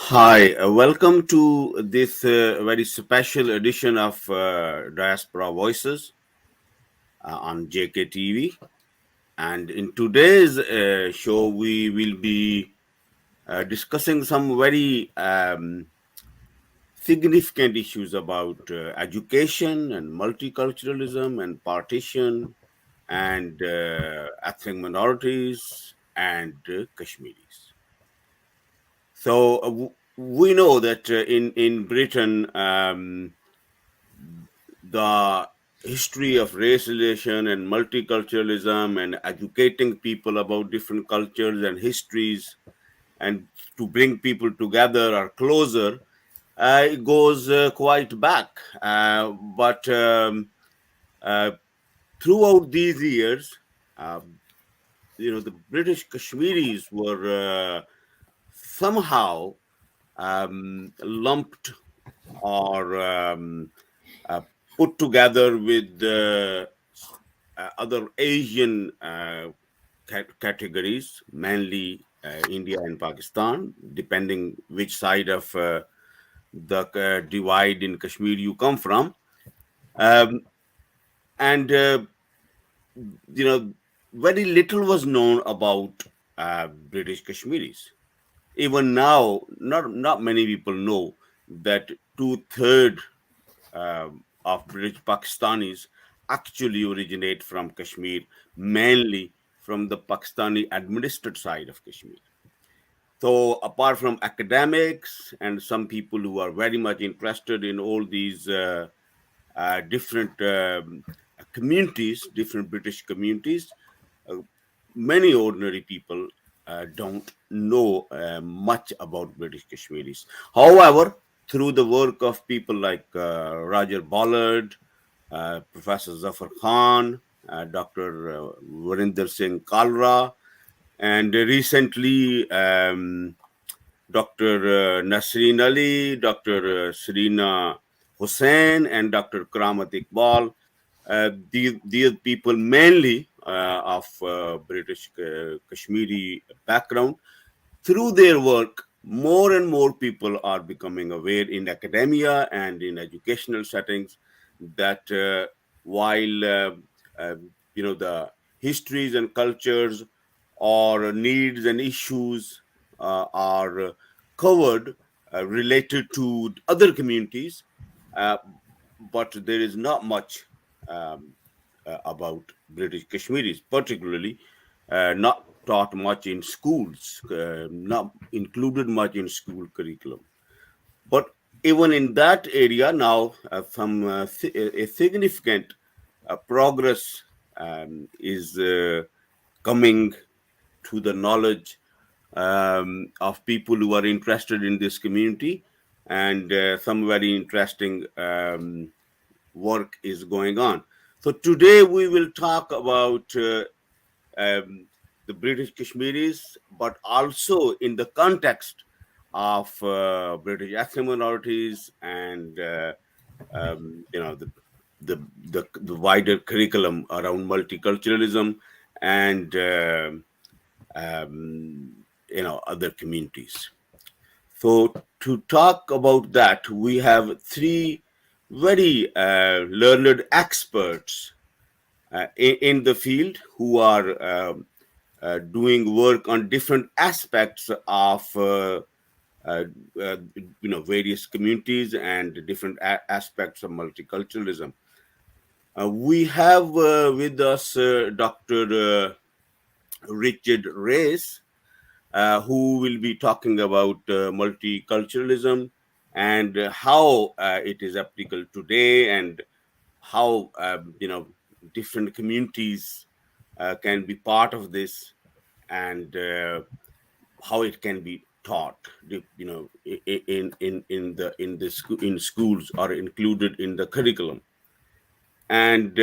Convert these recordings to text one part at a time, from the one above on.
Hi, welcome to this very special edition of Diaspora Voices on JKTV. And in today's show, we will be discussing some very significant issues about education and multiculturalism and partition and ethnic minorities and Kashmiris. So we know that in Britain, the history of race relation and multiculturalism and educating people about different cultures and histories and to bring people together or closer, it goes quite back. But uh, throughout these years, uh, the British Kashmiris were somehow lumped or uh, put together with other Asian categories, mainly India and Pakistan, depending which side of the divide in Kashmir you come from. Um, and, very little was known about British Kashmiris. Even now, not many people know that two-thirds of British Pakistanis actually originate from Kashmir, mainly from the Pakistani administered side of Kashmir. So, apart from academics and some people who are very much interested in all these different communities, different British communities, uh, many ordinary people don't know much about British Kashmiris. However, through the work of people like Roger Ballard, Professor Zafar Khan, Dr. Varinder Singh Kalra, and recently Dr. Nasreen Ali, Dr. Serena Hussain, and Dr. Kramat Iqbal. These people mainly of British Kashmiri background. Through their work, more and more people are becoming aware in academia and in educational settings that while uh, the histories and cultures or needs and issues are covered related to other communities, uh, but there is not much um, about British Kashmiris, particularly not taught much in schools, not included much in school curriculum. But even in that area now, some a significant progress is coming to the knowledge of people who are interested in this community, and some very interesting work is going on. So today we will talk about um, the British Kashmiris, but also in the context of British ethnic minorities and the wider curriculum around multiculturalism and other communities. So to talk about that, we have three very learned experts in the field who are doing work on different aspects of uh, various communities and different aspects of multiculturalism. We have with us Dr. Richard Reyes, who will be talking about multiculturalism and how it is applicable today, and how different communities can be part of this, and how it can be taught, in schools or included in the curriculum. And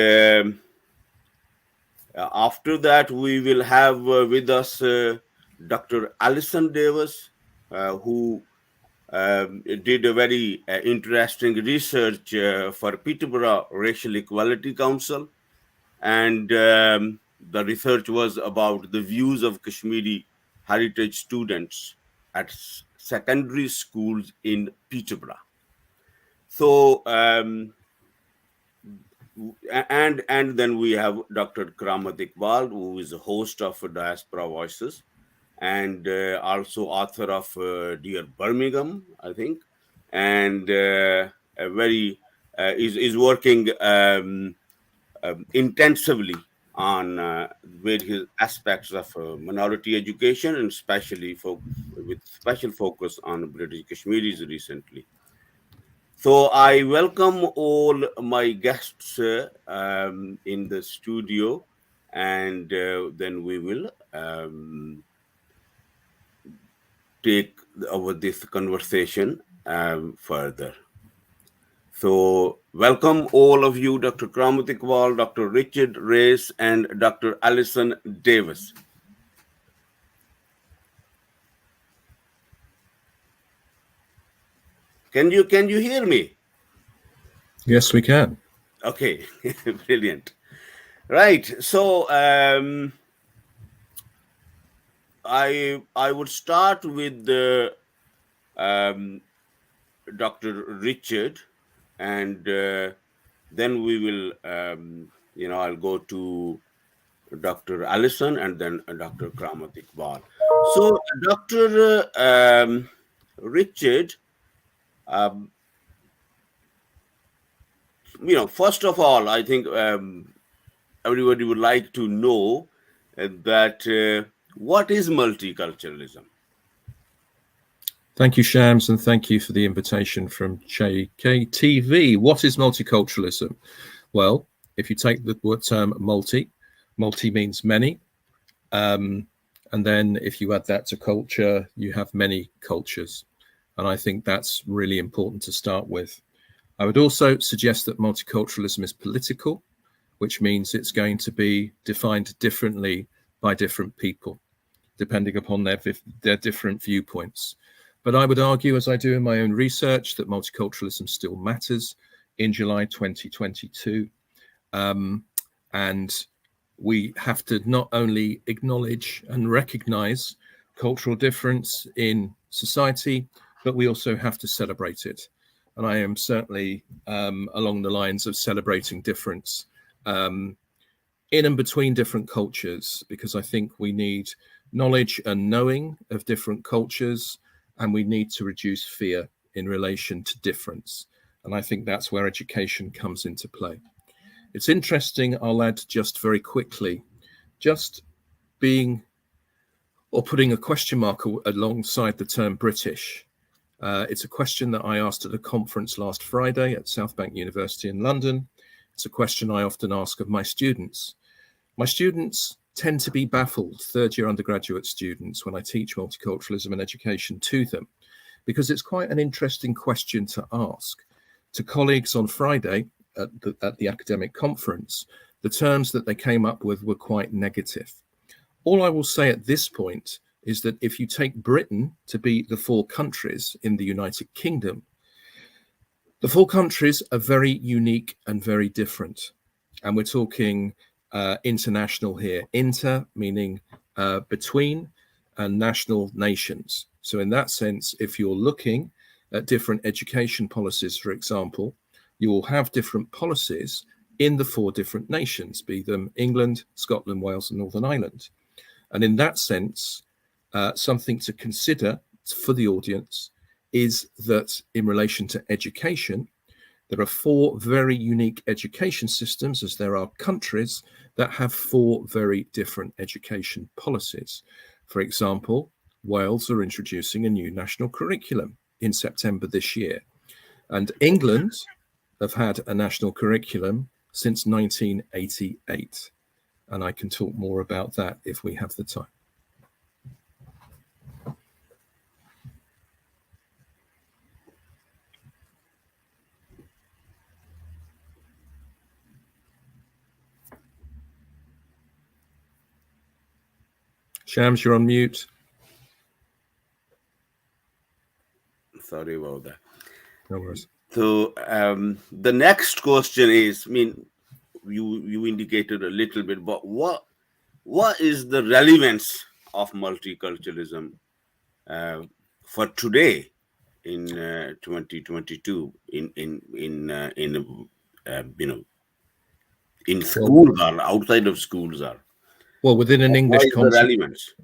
after that, we will have with us Dr. Alison Davies, who did a very interesting research for Peterborough Racial Equality Council. And the research was about the views of Kashmiri heritage students at secondary schools in Peterborough. So, and then we have Dr. Kramat Iqbal, who is a host of Diaspora Voices, and also author of Dear Birmingham, I think, and is working intensively on various aspects of minority education, and especially with special focus on British Kashmiris recently. So I welcome all my guests in the studio, and then we will take over this conversation further. So welcome all of you, Dr. Kramat Iqbal, Dr. Richard Race, and Dr. Alison Davies. Can you hear me? Yes, we can. Okay, brilliant. Right. So I would start with Dr. Richard, and then we will, I'll go to Dr. Alison and then Dr. Kramat Iqbal. So, Dr. Richard, first of all, I think everybody would like to know that what is multiculturalism? Thank you, Shams, and thank you for the invitation from JKTV. What is multiculturalism? Well, if you take the term multi means many. And then if you add that to culture, you have many cultures. And I think that's really important to start with. I would also suggest that multiculturalism is political, which means it's going to be defined differently by different people, depending upon their different viewpoints. But I would argue, as I do in my own research, that multiculturalism still matters in July 2022. And we have to not only acknowledge and recognize cultural difference in society, but we also have to celebrate it. And I am certainly along the lines of celebrating difference in and between different cultures, because I think we need knowledge and knowing of different cultures, and we need to reduce fear in relation to difference. And I think that's where education comes into play. It's interesting, I'll add just very quickly, just being or putting a question mark alongside the term British. It's a question that I asked at a conference last Friday at Southbank University in London. It's a question I often ask of my students. My students tend to be baffled, third-year undergraduate students, when I teach multiculturalism and education to them, because it's quite an interesting question to ask. To colleagues on Friday at the academic conference, the terms that they came up with were quite negative. All I will say at this point is that if you take Britain to be the four countries in the United Kingdom, the four countries are very unique and very different. And we're talking international here. Inter meaning between, and national nations. So in that sense, if you're looking at different education policies, for example, you will have different policies in the four different nations, be them England, Scotland, Wales, and Northern Ireland. And in that sense, something to consider for the audience is that in relation to education, there are four very unique education systems, as there are countries that have four very different education policies. For example, Wales are introducing a new national curriculum in September this year. And England have had a national curriculum since 1988. And I can talk more about that if we have the time. Shams, you're on mute. Sorry about that. No worries. So the next question is, you indicated a little bit, but what is the relevance of multiculturalism for today in 2022 in schools or outside of schools are? Well, within an English the relevance?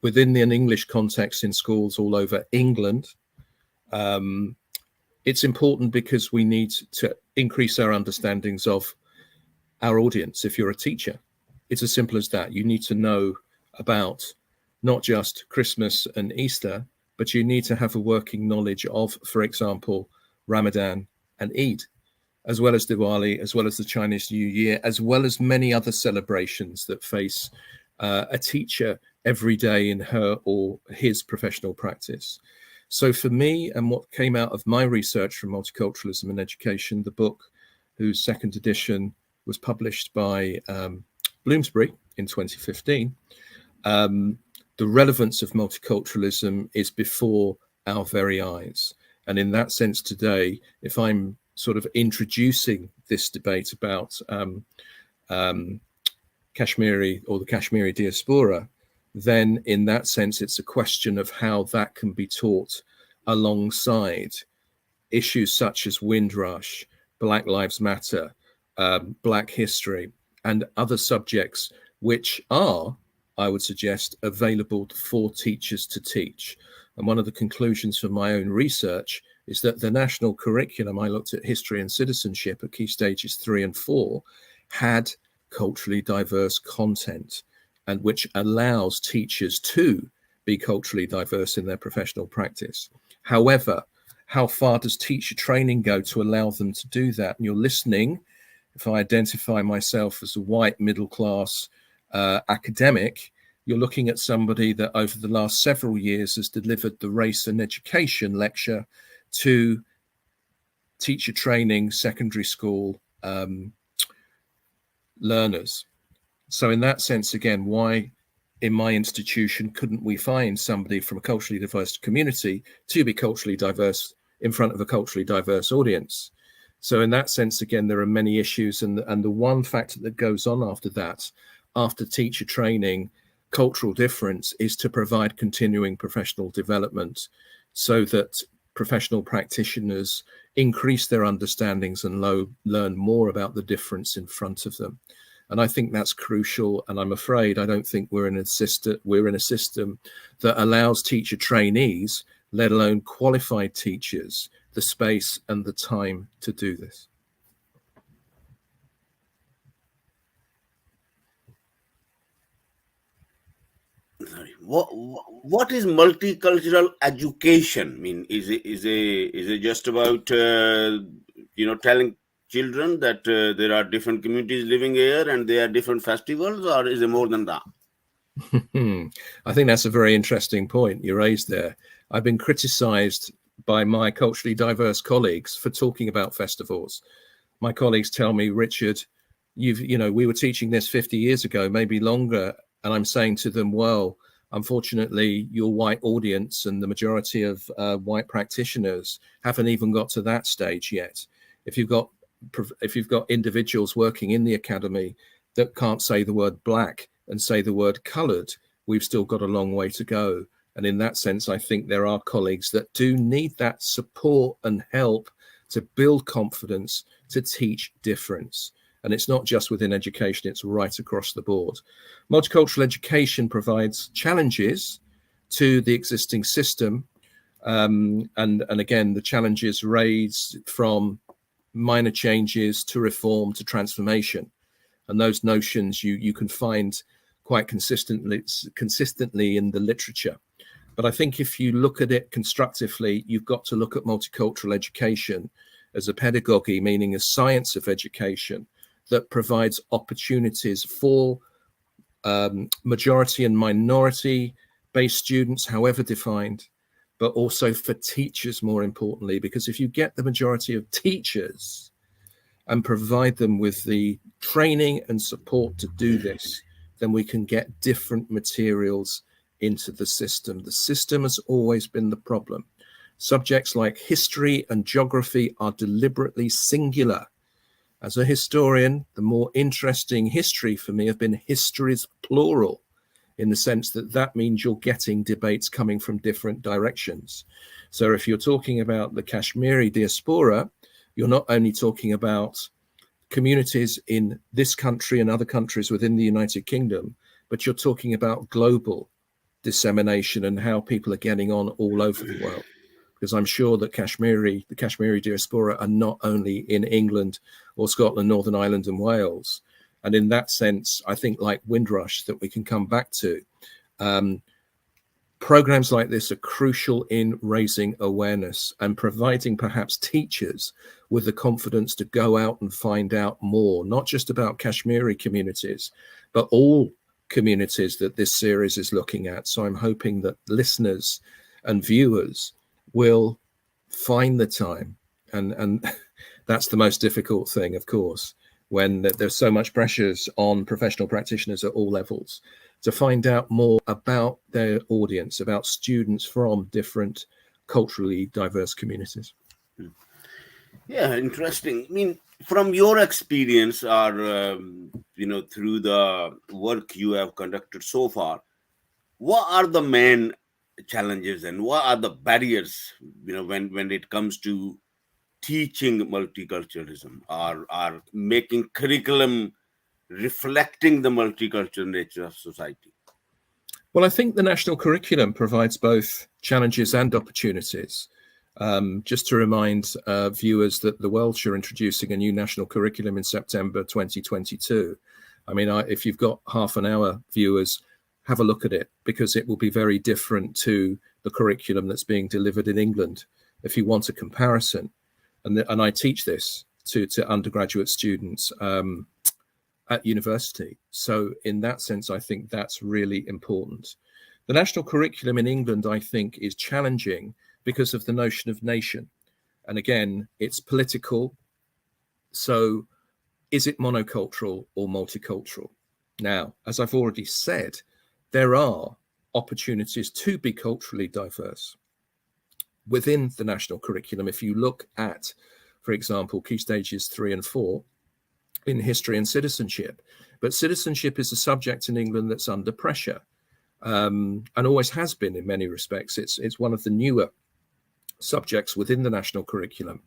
Within an English context in schools all over England, it's important because we need to increase our understandings of our audience. If you're a teacher, it's as simple as that. You need to know about not just Christmas and Easter, but you need to have a working knowledge of, for example, Ramadan and Eid, as well as Diwali, as well as the Chinese New Year, as well as many other celebrations that face a teacher every day in her or his professional practice. So for me, and what came out of my research from multiculturalism in education, the book whose second edition was published by Bloomsbury in 2015, the relevance of multiculturalism is before our very eyes. And in that sense today, if I'm sort of introducing this debate about Kashmiri or the Kashmiri Diaspora, then in that sense, it's a question of how that can be taught alongside issues such as Windrush, Black Lives Matter, Black history, and other subjects which are, I would suggest, available for teachers to teach. And one of the conclusions from my own research is that the national curriculum, I looked at history and citizenship at key stages 3 and 4, had culturally diverse content, and which allows teachers to be culturally diverse in their professional practice. However, how far does teacher training go to allow them to do that? And you're listening, if I identify myself as a white middle-class academic, you're looking at somebody that over the last several years has delivered the race and education lecture to teacher training, secondary school learners. So in that sense, again, why in my institution couldn't we find somebody from a culturally diverse community to be culturally diverse in front of a culturally diverse audience? So in that sense, again, there are many issues. And the one factor that goes on after that, after teacher training, cultural difference, is to provide continuing professional development so that professional practitioners increase their understandings and learn more about the difference in front of them. And I think that's crucial. And I'm afraid I don't think we're in a system that allows teacher trainees, let alone qualified teachers, the space and the time to do this. What is multicultural education? I mean, is it just about telling children that there are different communities living here and there are different festivals, or is it more than that? I think that's a very interesting point you raised there. I've been criticized by my culturally diverse colleagues for talking about festivals. My colleagues tell me, Richard, we were teaching this 50 years ago, maybe longer. And I'm saying to them, well, unfortunately, your white audience and the majority of white practitioners haven't even got to that stage yet. If you've got individuals working in the academy that can't say the word black and say the word coloured, we've still got a long way to go. And in that sense, I think there are colleagues that do need that support and help to build confidence, to teach difference. And it's not just within education, it's right across the board. Multicultural education provides challenges to the existing system. And again, the challenges raised from minor changes to reform to transformation. And those notions you can find quite consistently in the literature. But I think if you look at it constructively, you've got to look at multicultural education as a pedagogy, meaning a science of education that provides opportunities for majority and minority based students, however defined, but also for teachers, more importantly, because if you get the majority of teachers and provide them with the training and support to do this, then we can get different materials into the system. The system has always been the problem. Subjects like history and geography are deliberately singular. As a historian, the more interesting history for me have been histories plural. in the sense that that means you're getting debates coming from different directions. So if you're talking about the Kashmiri diaspora, you're not only talking about communities in this country and other countries within the United Kingdom, but you're talking about global dissemination and how people are getting on all over the world. Because I'm sure that the Kashmiri diaspora are not only in England or Scotland, Northern Ireland and Wales. And in that sense, I think like Windrush that we can come back to, programs like this are crucial in raising awareness and providing perhaps teachers with the confidence to go out and find out more, not just about Kashmiri communities, but all communities that this series is looking at. So I'm hoping that listeners and viewers will find the time. And that's the most difficult thing, of course, when there's so much pressures on professional practitioners at all levels to find out more about their audience, about students from different culturally diverse communities. Yeah, interesting. I mean, from your experience or, through the work you have conducted so far, what are the main challenges and what are the barriers, when it comes to teaching multiculturalism or making curriculum reflecting the multicultural nature of society? Well, I think the national curriculum provides both challenges and opportunities. Just to remind viewers that the Welsh are introducing a new national curriculum in September 2022. I mean, if you've got half an hour, viewers, have a look at it, because it will be very different to the curriculum that's being delivered in England. If you want a comparison, and I teach this to undergraduate students at university. So in that sense, I think that's really important. The national curriculum in England, I think, is challenging because of the notion of nation. And again, it's political. So is it monocultural or multicultural? Now, as I've already said, there are opportunities to be culturally diverse within the national curriculum. If you look at, for example, key stages 3 and 4 in history and citizenship, but citizenship is a subject in England that's under pressure, and always has been in many respects. It's one of the newer subjects within the national curriculum,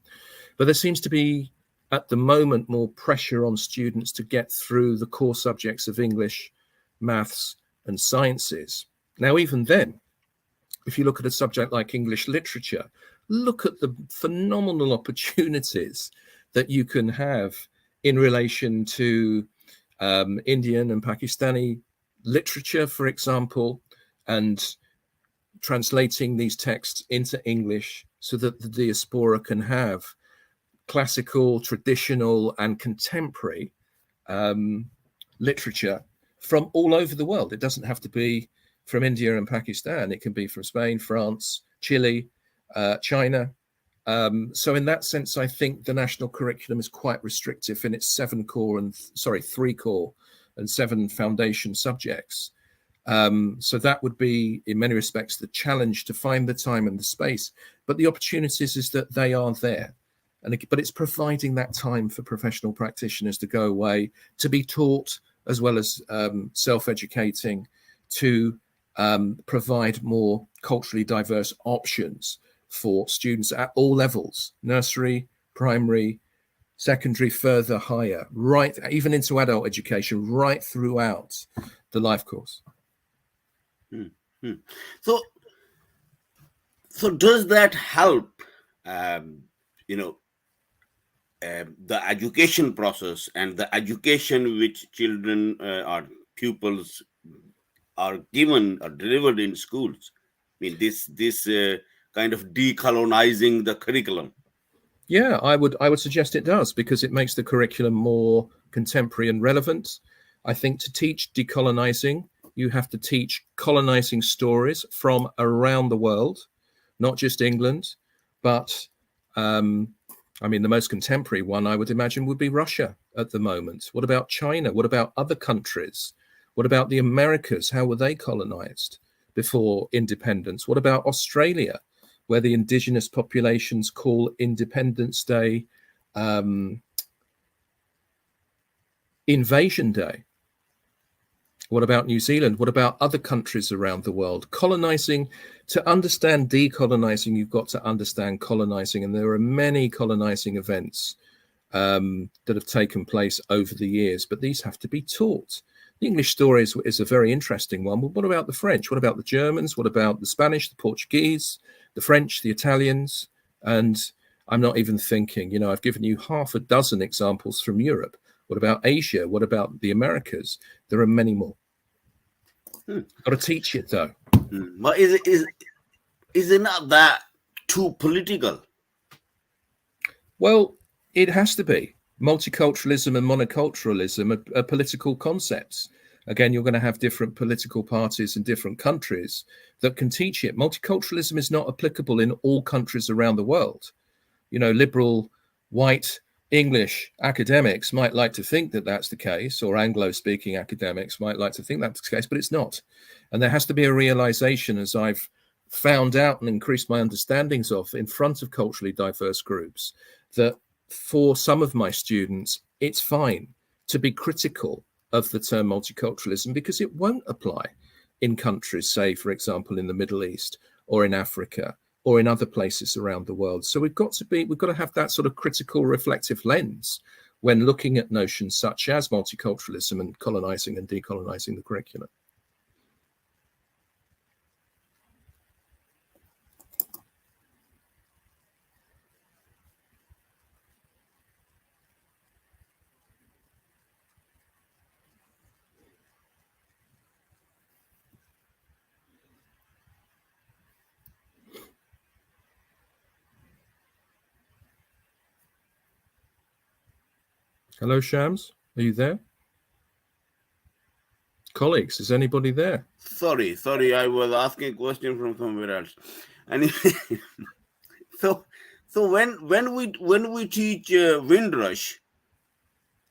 but there seems to be at the moment more pressure on students to get through the core subjects of English, maths and sciences. Now, even then, if you look at a subject like English literature, look at the phenomenal opportunities that you can have in relation to Indian and Pakistani literature, for example, and translating these texts into English so that the diaspora can have classical, traditional and contemporary literature from all over the world. It doesn't have to be from India and Pakistan. It can be from Spain, France, Chile, China. So in that sense, I think the national curriculum is quite restrictive in its 3 core and 7 foundation subjects. So that would be, in many respects, the challenge to find the time and the space. But the opportunities is that they are there. But it's providing that time for professional practitioners to go away, to be taught, as well as self-educating, to provide more culturally diverse options for students at all levels: nursery, primary, secondary, further, higher, right, even into adult education, right throughout the life course. So does that help, the education process and the education which children or pupils are given or delivered in schools? I mean, this kind of decolonizing the curriculum. Yeah, I would suggest it does, because it makes the curriculum more contemporary and relevant. I think to teach decolonizing, you have to teach colonizing stories from around the world, not just England, but the most contemporary one I would imagine would be Russia at the moment. What about China? What about other countries? What about the Americas? How were they colonized before independence? What about Australia, where the indigenous populations call Independence Day Invasion Day? What about New Zealand? What about other countries around the world? Colonizing, to understand decolonizing, you've got to understand colonizing. And there are many colonizing events that have taken place over the years, but these have to be taught. The English story is a very interesting one. But what about the French? What about the Germans? What about the Spanish, the Portuguese, the French, the Italians? And I'm not even thinking, you know, I've given you half a dozen examples from Europe. What about Asia? What about the Americas? There are many more. Got to teach it, though. But is it not that too political? Well, it has to be. Multiculturalism and monoculturalism are political concepts. Again, you're going to have different political parties in different countries that can teach it. Multiculturalism is not applicable in all countries around the world. You know, liberal, white, English academics might like to think that that's the case, or Anglo-speaking academics might like to think that's the case, but it's not. And there has to be a realization, as I've found out and increased my understandings of in front of culturally diverse groups, that for some of my students, it's fine to be critical of the term multiculturalism because it won't apply in countries, say, for example, in the Middle East or in Africa or in other places around the world. So we've got to have that sort of critical reflective lens when looking at notions such as multiculturalism and colonizing and decolonizing the curriculum. Hello, Shams. Are you there? Colleagues, is anybody there? Sorry, I was asking a question from somewhere else. And so when we teach Windrush,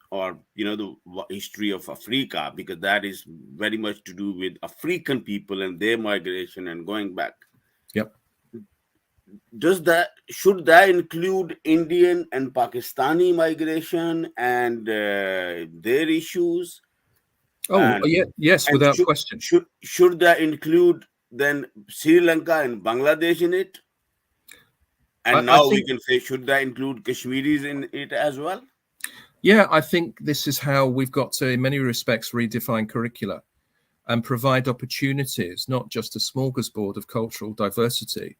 or you know, the history of Africa, because that is very much to do with African people and their migration and going back. Yep. Should that include Indian and Pakistani migration and their issues? Yes, and without question. Should that include then Sri Lanka and Bangladesh in it? And we can say, should that include Kashmiris in it as well? Yeah, I think this is how we've got to, in many respects, redefine curricula and provide opportunities, not just a smorgasbord of cultural diversity.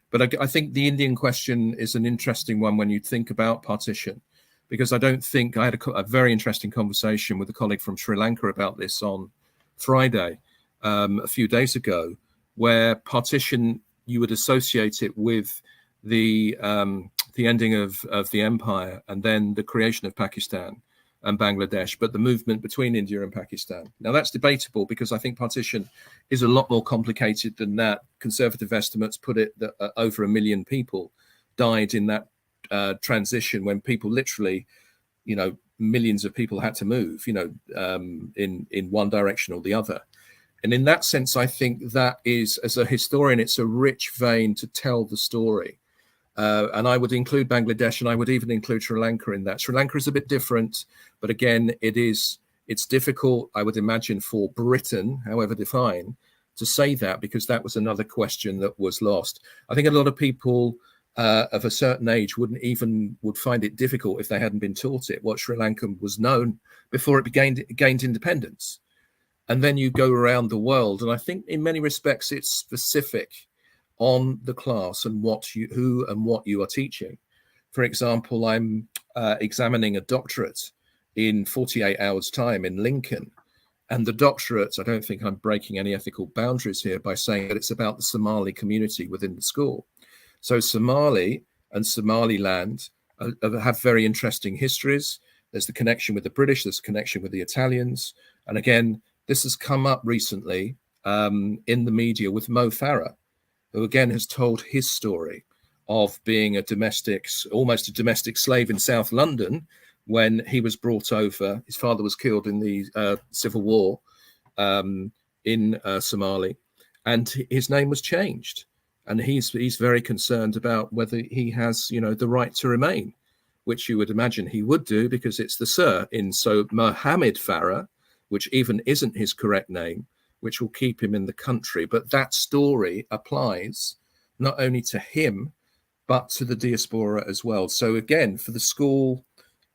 But I think the Indian question is an interesting one when you think about partition, because I don't think I had a very interesting conversation with a colleague from Sri Lanka about this on Friday, a few days ago, where partition, you would associate it with the ending of the empire and then the creation of Pakistan and Bangladesh, but the movement between India and Pakistan. Now, that's debatable because I think partition is a lot more complicated than that. Conservative estimates put it that over 1 million people died in that transition when people literally, you know, millions of people had to move, you know, in one direction or the other. And in that sense, I think that is, as a historian, it's a rich vein to tell the story. And I would include Bangladesh, and I would even include Sri Lanka in that. Sri Lanka is a bit different, but again, it's difficult, I would imagine, for Britain, however defined, to say that, because that was another question that was lost. I think a lot of people of a certain age would find it difficult if they hadn't been taught it, what Sri Lanka was known before it gained independence. And then you go around the world, and I think in many respects it's specific on the class and who and what you are teaching. For example, I'm examining a doctorate in 48 hours time in Lincoln, and the doctorate, I don't think I'm breaking any ethical boundaries here by saying that it's about the Somali community within the school. So Somali and Somaliland have very interesting histories. There's the connection with the British, there's a connection with the Italians. And again, this has come up recently in the media with Mo Farah, who again has told his story of being almost a domestic slave in South London when he was brought over. His father was killed in the civil war in Somali, and his name was changed. And he's very concerned about whether he has, you know, the right to remain, which you would imagine he would do because it's the Sir in. So Mohammed Farah which even isn't his correct name, which will keep him in the country. But that story applies not only to him, but to the diaspora as well. So again, for the school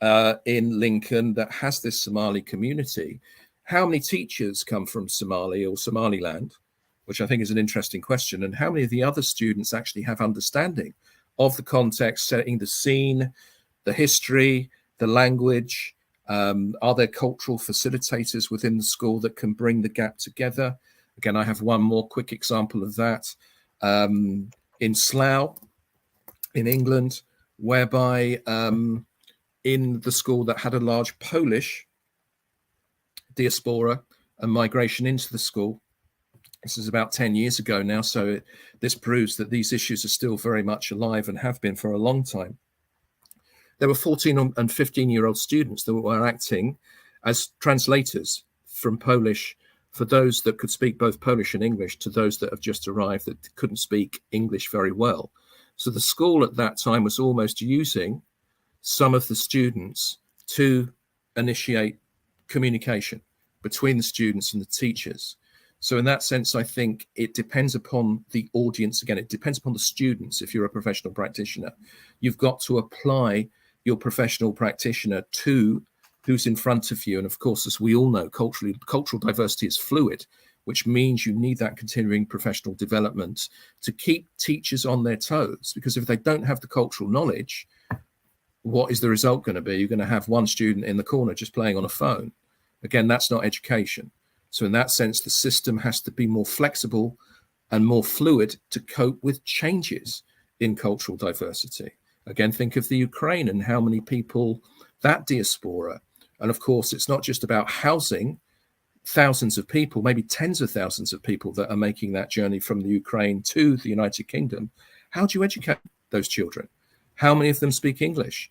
in Lincoln that has this Somali community, how many teachers come from Somali or Somaliland, which I think is an interesting question, and how many of the other students actually have understanding of the context, setting the scene, the history, the language? Are there cultural facilitators within the school that can bring the gap together? Again, I have one more quick example of that. In Slough, in England, whereby in the school that had a large Polish diaspora and migration into the school, this is about 10 years ago now, so this proves that these issues are still very much alive and have been for a long time. There were 14 and 15-year-old students that were acting as translators from Polish for those that could speak both Polish and English to those that have just arrived that couldn't speak English very well. So the school at that time was almost using some of the students to initiate communication between the students and the teachers. So in that sense, I think it depends upon the audience. Again, it depends upon the students. If you're a professional practitioner, you've got to apply your professional practitioner to who's in front of you. And of course, as we all know, cultural diversity is fluid, which means you need that continuing professional development to keep teachers on their toes. Because if they don't have the cultural knowledge, what is the result going to be? You're going to have one student in the corner just playing on a phone. Again, that's not education. So in that sense, the system has to be more flexible and more fluid to cope with changes in cultural diversity. Again, think of the Ukraine and how many people, that diaspora. And of course, it's not just about housing thousands of people, maybe tens of thousands of people that are making that journey from the Ukraine to the United Kingdom. How do you educate those children? How many of them speak English?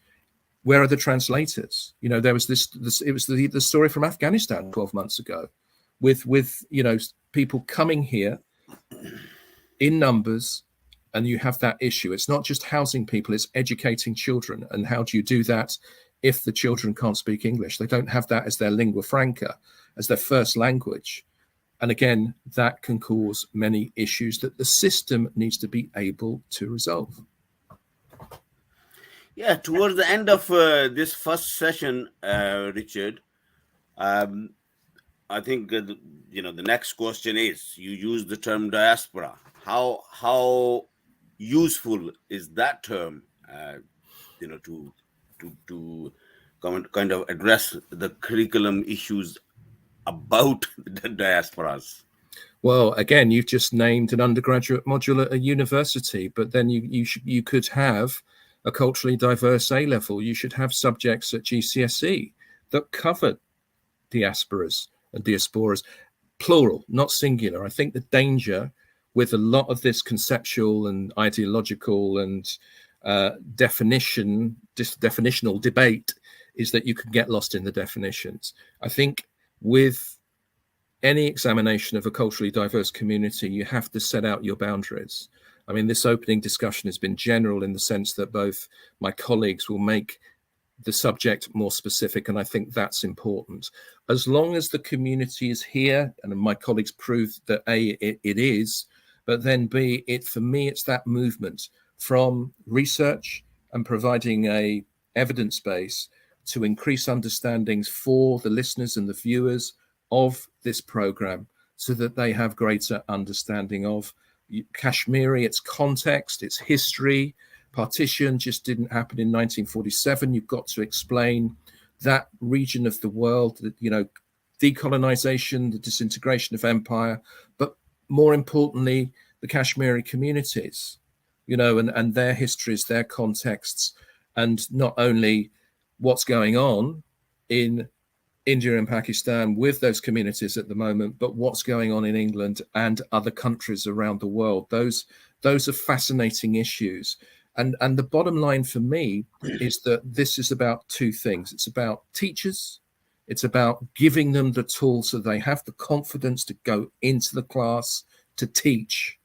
Where are the translators? You know, there was it was the story from Afghanistan 12 months ago with you know, people coming here in numbers, and you have that issue. It's not just housing people, it's educating children. And how do you do that if the children can't speak English? They don't have that as their lingua franca, as their first language. And again, that can cause many issues that the system needs to be able to resolve. Yeah, towards the end of this first session, Richard, I think you know, the next question is, you use the term diaspora. How useful is that term, you know, to kind of address the curriculum issues about the diasporas? Well, again, you've just named an undergraduate module at a university, but then you could have a culturally diverse A-level. You should have subjects at GCSE that cover diasporas and diasporas, plural, not singular. I think the danger with a lot of this conceptual and ideological and definitional debate is that you can get lost in the definitions. I think with any examination of a culturally diverse community, you have to set out your boundaries. I mean, this opening discussion has been general in the sense that both my colleagues will make the subject more specific, and I think that's important. As long as the community is here, and my colleagues proved that A, it is, but then B, for me, it's that movement from research and providing a evidence base to increase understandings for the listeners and the viewers of this program so that they have greater understanding of Kashmiri, its context, its history. Partition just didn't happen in 1947. You've got to explain that region of the world, you know, decolonization, the disintegration of empire, but more importantly, the Kashmiri communities, you know, and their histories, their contexts, and not only what's going on in India and Pakistan with those communities at the moment, but what's going on in England and other countries around the world. Those are fascinating issues. And the bottom line for me is that this is about two things. It's about teachers. It's about giving them the tools so they have the confidence to go into the class to teach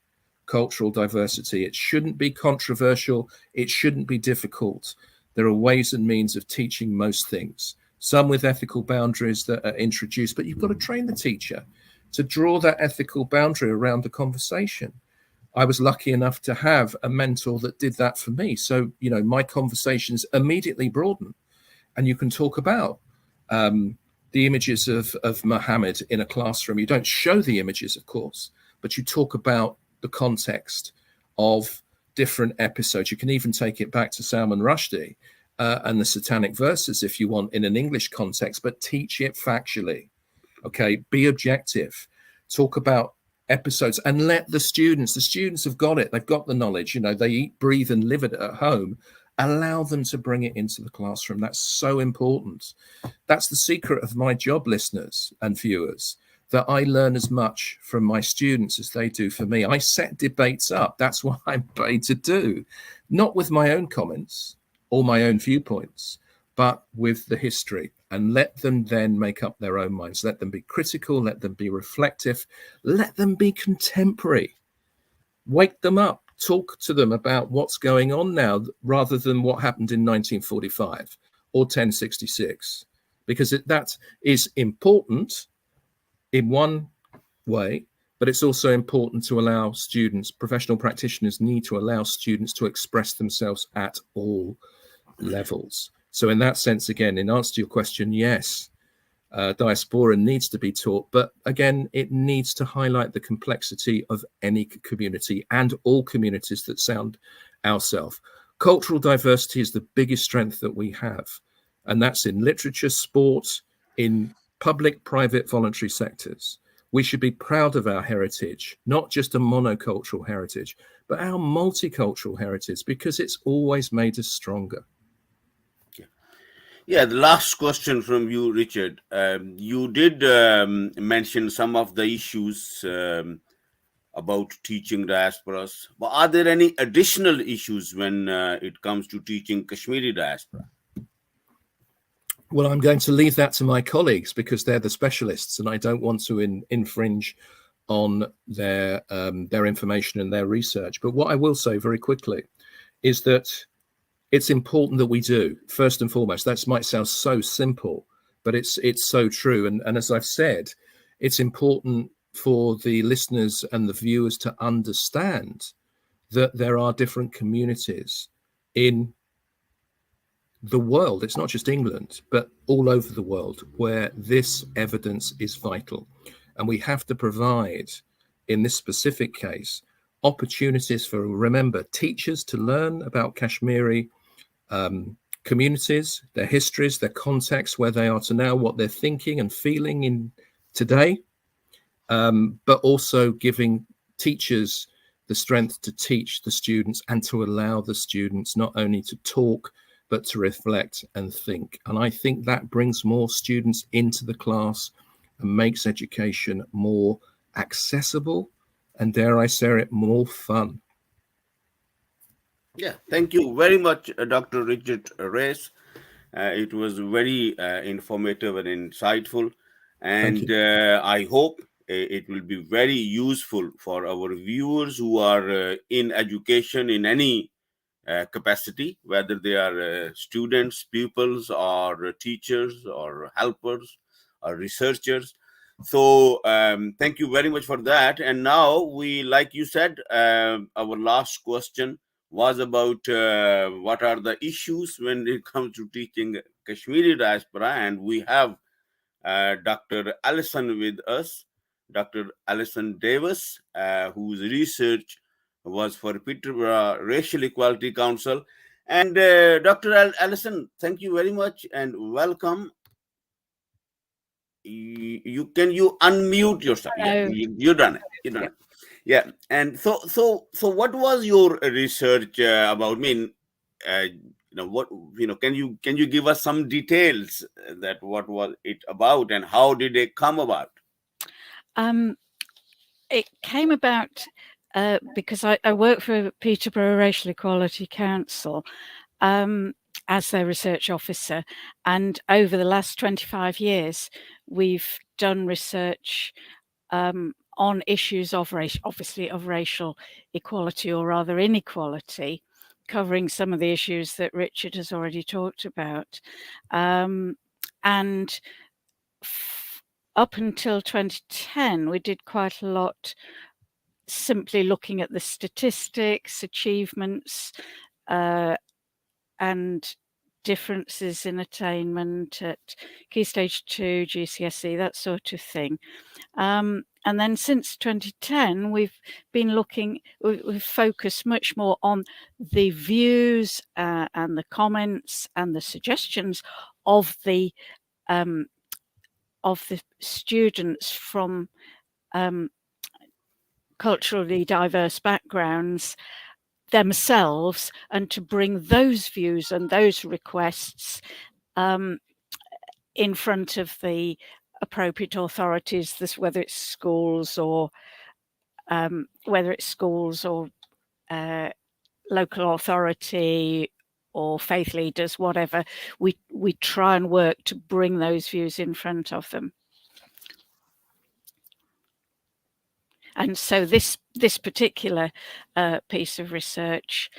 cultural diversity. It shouldn't be controversial. It shouldn't be difficult. There are ways and means of teaching most things. some with ethical boundaries that are introduced, but you've got to train the teacher to draw that ethical boundary around the conversation. I was lucky enough to have a mentor that did that for me. So, you know, my conversations immediately broaden, and you can talk about the images of Muhammad in a classroom. You don't show the images, of course, but you talk about the context of different episodes. You can even take it back to Salman Rushdie and the satanic verses if you want in an English context, but teach it factually. Okay, be objective. Talk about episodes and let the students have got it. They've got the knowledge. You know, they eat, breathe, and live it at home. Allow them to bring it into the classroom. That's so important. That's the secret of my job, listeners and viewers, that I learn as much from my students as they do for me. I set debates up. That's what I'm paid to do, not with my own comments or my own viewpoints, but with the history, and let them then make up their own minds. Let them be critical, let them be reflective, let them be contemporary. Wake them up, talk to them about what's going on now, rather than what happened in 1945 or 1066, because that is important in one way, but it's also important to allow students, professional practitioners need to allow students to express themselves at all levels. So in that sense, again, in answer to your question, yes, diaspora needs to be taught, but again, it needs to highlight the complexity of any community and all communities that sound ourselves. Cultural diversity is the biggest strength that we have, and that's in literature, sport, in public, private, voluntary sectors. We should be proud of our heritage, not just a monocultural heritage, but our multicultural heritage, because it's always made us stronger. Yeah, the last question from you, Richard. You did mention some of the issues about teaching diasporas, but are there any additional issues when it comes to teaching Kashmiri diaspora? Well, I'm going to leave that to my colleagues because they're the specialists, and I don't want to infringe on their information and their research. But what I will say very quickly is that it's important that we do, first and foremost. That might sound so simple, but it's so true. And as I've said, it's important for the listeners and the viewers to understand that there are different communities in the world. It's not just England, but all over the world where this evidence is vital. And we have to provide, in this specific case, opportunities for, remember, teachers to learn about Kashmiri communities, their histories, their context, where they are to now, what they're thinking and feeling in today, but also giving teachers the strength to teach the students and to allow the students not only to talk, but to reflect and think. And I think that brings more students into the class and makes education more accessible and, dare I say it, more fun. Yeah, thank you very much, Dr. Richard Reyes. It was very informative and insightful, and I hope it will be very useful for our viewers who are in education in any capacity, whether they are students, pupils, or teachers, or helpers, or researchers. So thank you very much for that. And now we, like you said, our last question was about what are the issues when it comes to teaching Kashmiri diaspora, and we have Dr. Alison with us, Dr. Alison Davies, whose research was for Peterborough Racial Equality Council. And Dr. Alison, thank you very much and welcome. You unmute yourself? Yeah, you done it. You done it. Yeah, and so what was your research about? I mean, can you give us some details that what was it about and how did it come about? It came about because I work for Peterborough Racial Equality Council as their research officer, and over the last 25 years we've done research on issues of race, obviously of racial equality, or rather inequality, covering some of the issues that Richard has already talked about. and up until 2010, we did quite a lot simply looking at the statistics, achievements, and differences in attainment at Key Stage 2, GCSE, that sort of thing. And then since 2010, we've focused much more on the views and the comments and the suggestions of the students from culturally diverse backgrounds themselves, and to bring those views and those requests in front of the appropriate authorities, whether it's schools or local authority or faith leaders, whatever. We try and work to bring those views in front of them. And so this particular piece of research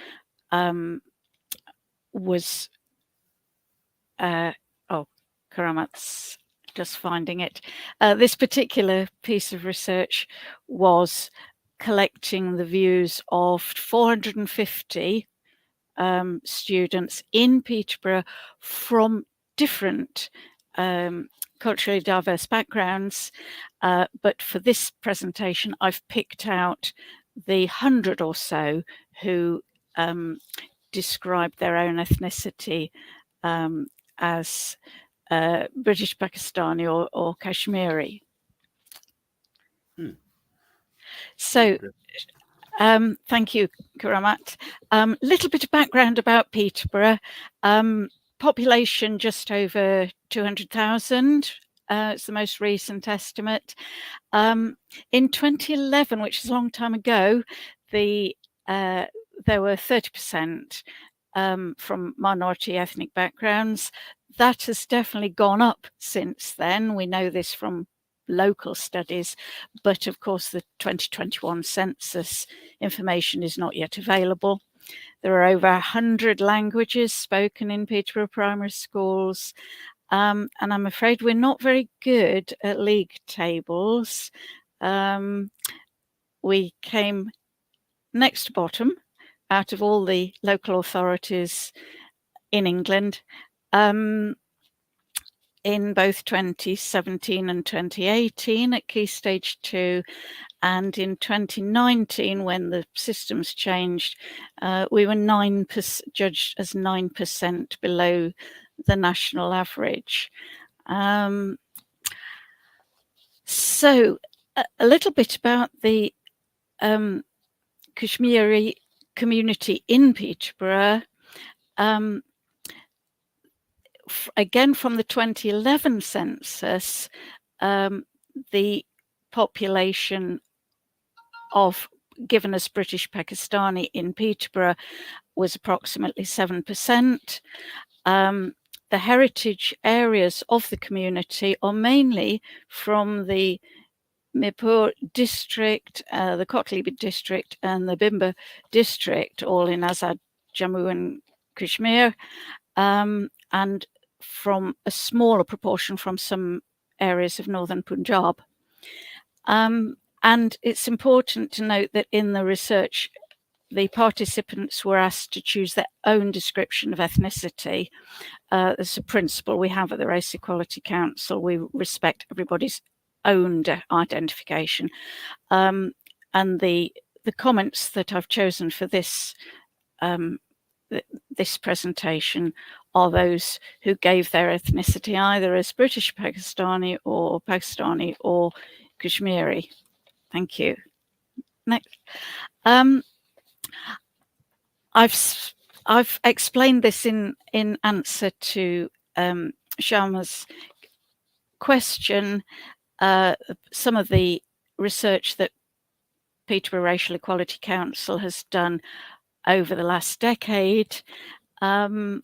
was Karamat's just finding it. This particular piece of research was collecting the views of 450 students in Peterborough from different culturally diverse backgrounds. But for this presentation, I've picked out the 100 or so who described their own ethnicity as British Pakistani or Kashmiri. So thank you, Karamat. Little bit of background about Peterborough. Population just over 200,000. It's the most recent estimate. In 2011, which is a long time ago, there were 30% from minority ethnic backgrounds. That has definitely gone up since then. We know this from local studies, but of course the 2021 census information is not yet available. There are over 100 languages spoken in Peterborough primary schools, and I'm afraid we're not very good at league tables. We came next to bottom out of all the local authorities in England in both 2017 and 2018 at Key Stage 2, and in 2019, when the systems changed, we were judged as 9% below the national average. So a little bit about the Kashmiri community in Peterborough. Again, from the 2011 census, the population given as British Pakistani in Peterborough was approximately 7%. The heritage areas of the community are mainly from the Mirpur district, the Kotli district, and the Bimba district, all in Azad, Jammu and Kashmir, and from a smaller proportion from some areas of northern Punjab. And it's important to note that in the research, the participants were asked to choose their own description of ethnicity. There's a principle we have at the Race Equality Council. We respect everybody's own identification. And the comments that I've chosen for this this presentation are those who gave their ethnicity either as British Pakistani or Kashmiri. Thank you. Next. I've explained this in answer to Sharma's question. Some of the research that Peterborough Racial Equality Council has done over the last decade, and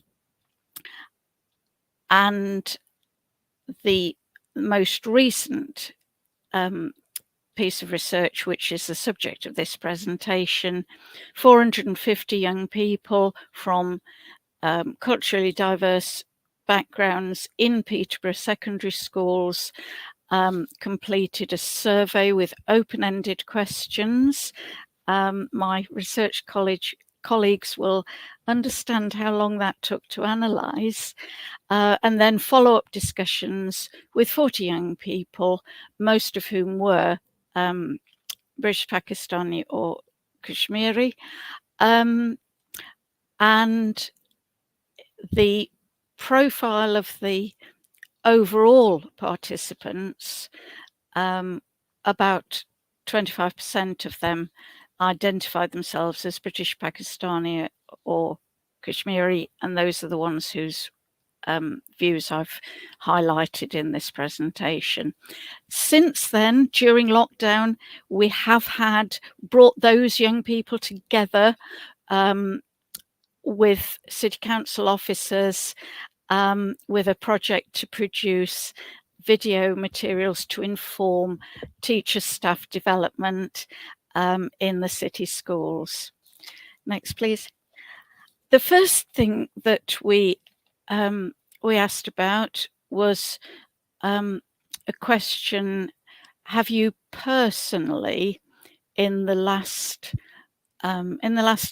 the most recent piece of research, which is the subject of this presentation, 450 young people from culturally diverse backgrounds in Peterborough secondary schools completed a survey with open-ended questions. My research colleagues will understand how long that took to analyse, and then follow-up discussions with 40 young people, most of whom were British Pakistani or Kashmiri. And the profile of the overall participants, about 25% of them identified themselves as British Pakistani or Kashmiri, and those are the ones whose views I've highlighted in this presentation. Since then, during lockdown, we have brought those young people together with City Council officers with a project to produce video materials to inform teacher staff development in the city schools. Next, please. The first thing that we asked about was a question: have you personally, in the last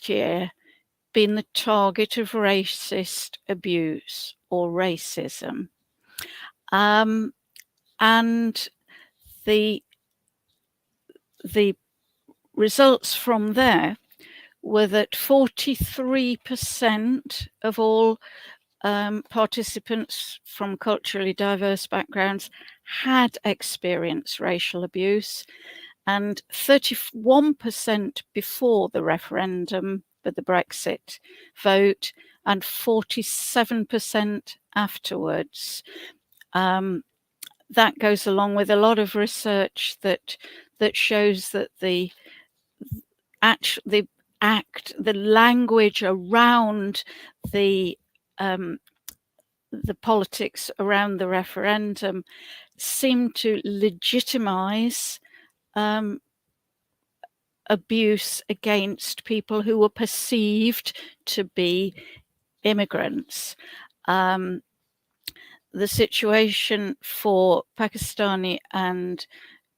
year, been the target of racist abuse or racism? And the results from there were that 43% of all participants from culturally diverse backgrounds had experienced racial abuse, and 31% before the referendum for the Brexit vote, and 47% afterwards. That goes along with a lot of research that shows that the language around the politics around the referendum seemed to legitimize abuse against people who were perceived to be immigrants. The situation for Pakistani and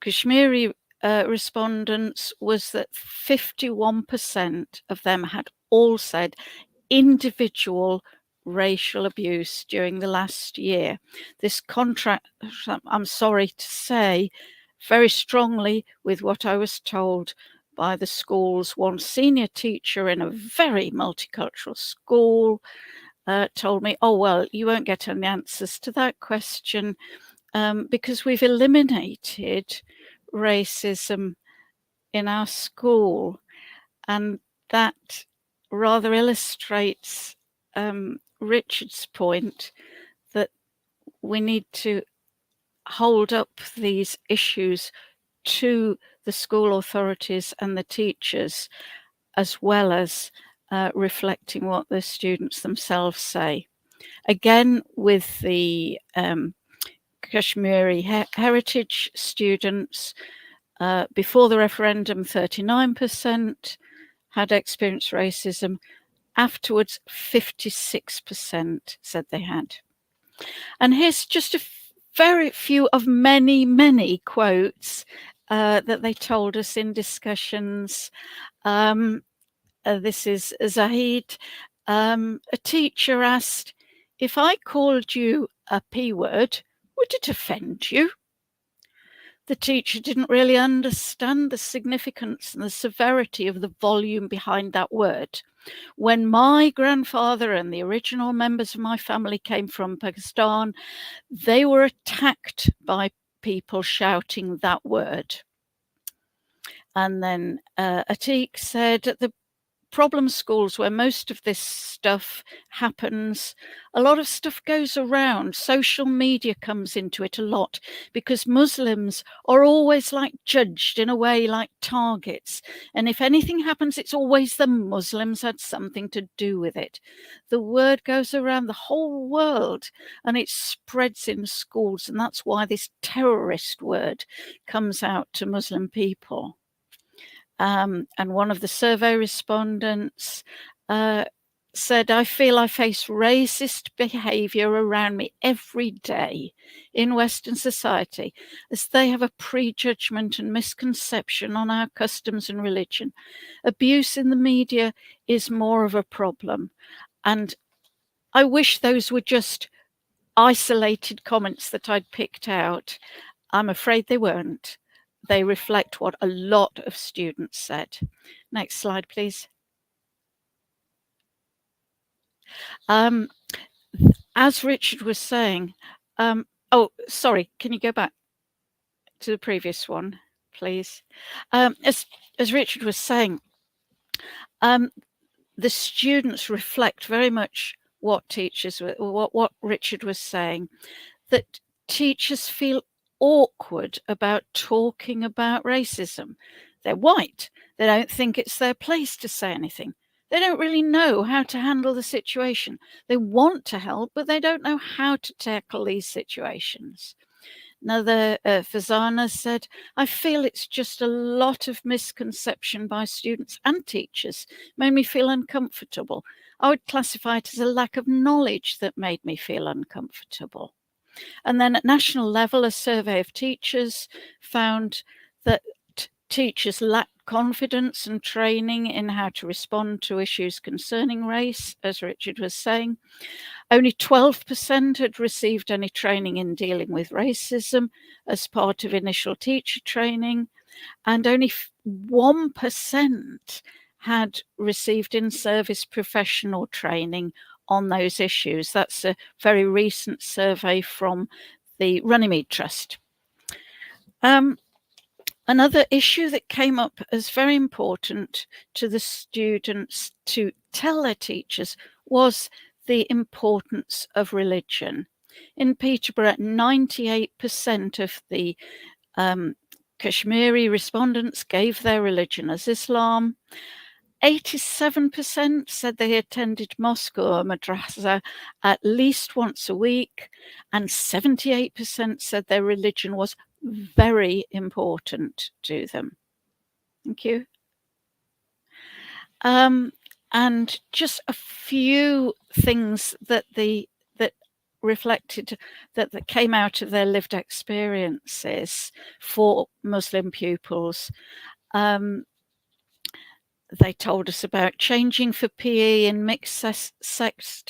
Kashmiri respondents was that 51% of them had all said individual racial abuse during the last year. This contrasts, I'm sorry to say, very strongly with what I was told by the school's one senior teacher in a very multicultural school. Told me, oh, well, you won't get any answers to that question because we've eliminated racism in our school. And that rather illustrates Richard's point that we need to hold up these issues to the school authorities and the teachers, as well as reflecting what the students themselves say. Again, with the Kashmiri heritage students, before the referendum, 39% had experienced racism. Afterwards, 56% said they had. And here's just a very few of many, many quotes that they told us in discussions. This is Zahid. A teacher asked, if I called you a P word, would it offend you? The teacher didn't really understand the significance and the severity of the volume behind that word. When my grandfather and the original members of my family came from Pakistan, they were attacked by people shouting that word. And then Atiq said, at the problem schools where most of this stuff happens, a lot of stuff goes around. Social media comes into it a lot because Muslims are always like judged in a way like targets. And if anything happens, it's always the Muslims had something to do with it. The word goes around the whole world and it spreads in schools. And that's why this terrorist word comes out to Muslim people. And one of the survey respondents said, I feel I face racist behaviour around me every day in Western society, as they have a prejudgment and misconception on our customs and religion. Abuse in the media is more of a problem. And I wish those were just isolated comments that I'd picked out. I'm afraid they weren't. They reflect what a lot of students said. Next slide, please. As Richard was saying, oh, sorry, can you go back to the previous one, please? As Richard was saying, the students reflect very much what teachers were, what Richard was saying, that teachers feel awkward about talking about racism. They're white. They don't think it's their place to say anything. They don't really know how to handle the situation. They want to help, but they don't know how to tackle these situations. Another, Fazana said, I feel it's just a lot of misconception by students and teachers. Made me feel uncomfortable. I would classify it as a lack of knowledge that made me feel uncomfortable. And then at national level, a survey of teachers found that teachers lack confidence and training in how to respond to issues concerning race, as Richard was saying. Only 12% had received any training in dealing with racism as part of initial teacher training, and only 1% had received in-service professional training on those issues. That's a very recent survey from the Runnymede Trust. Another issue that came up as very important to the students to tell their teachers was the importance of religion. In Peterborough, 98% of the Kashmiri respondents gave their religion as Islam. 87% said they attended mosque or madrasa at least once a week, and 78% said their religion was very important to them. Thank you. And just a few things that reflected that came out of their lived experiences for Muslim pupils. They told us about changing for PE in mixed-sex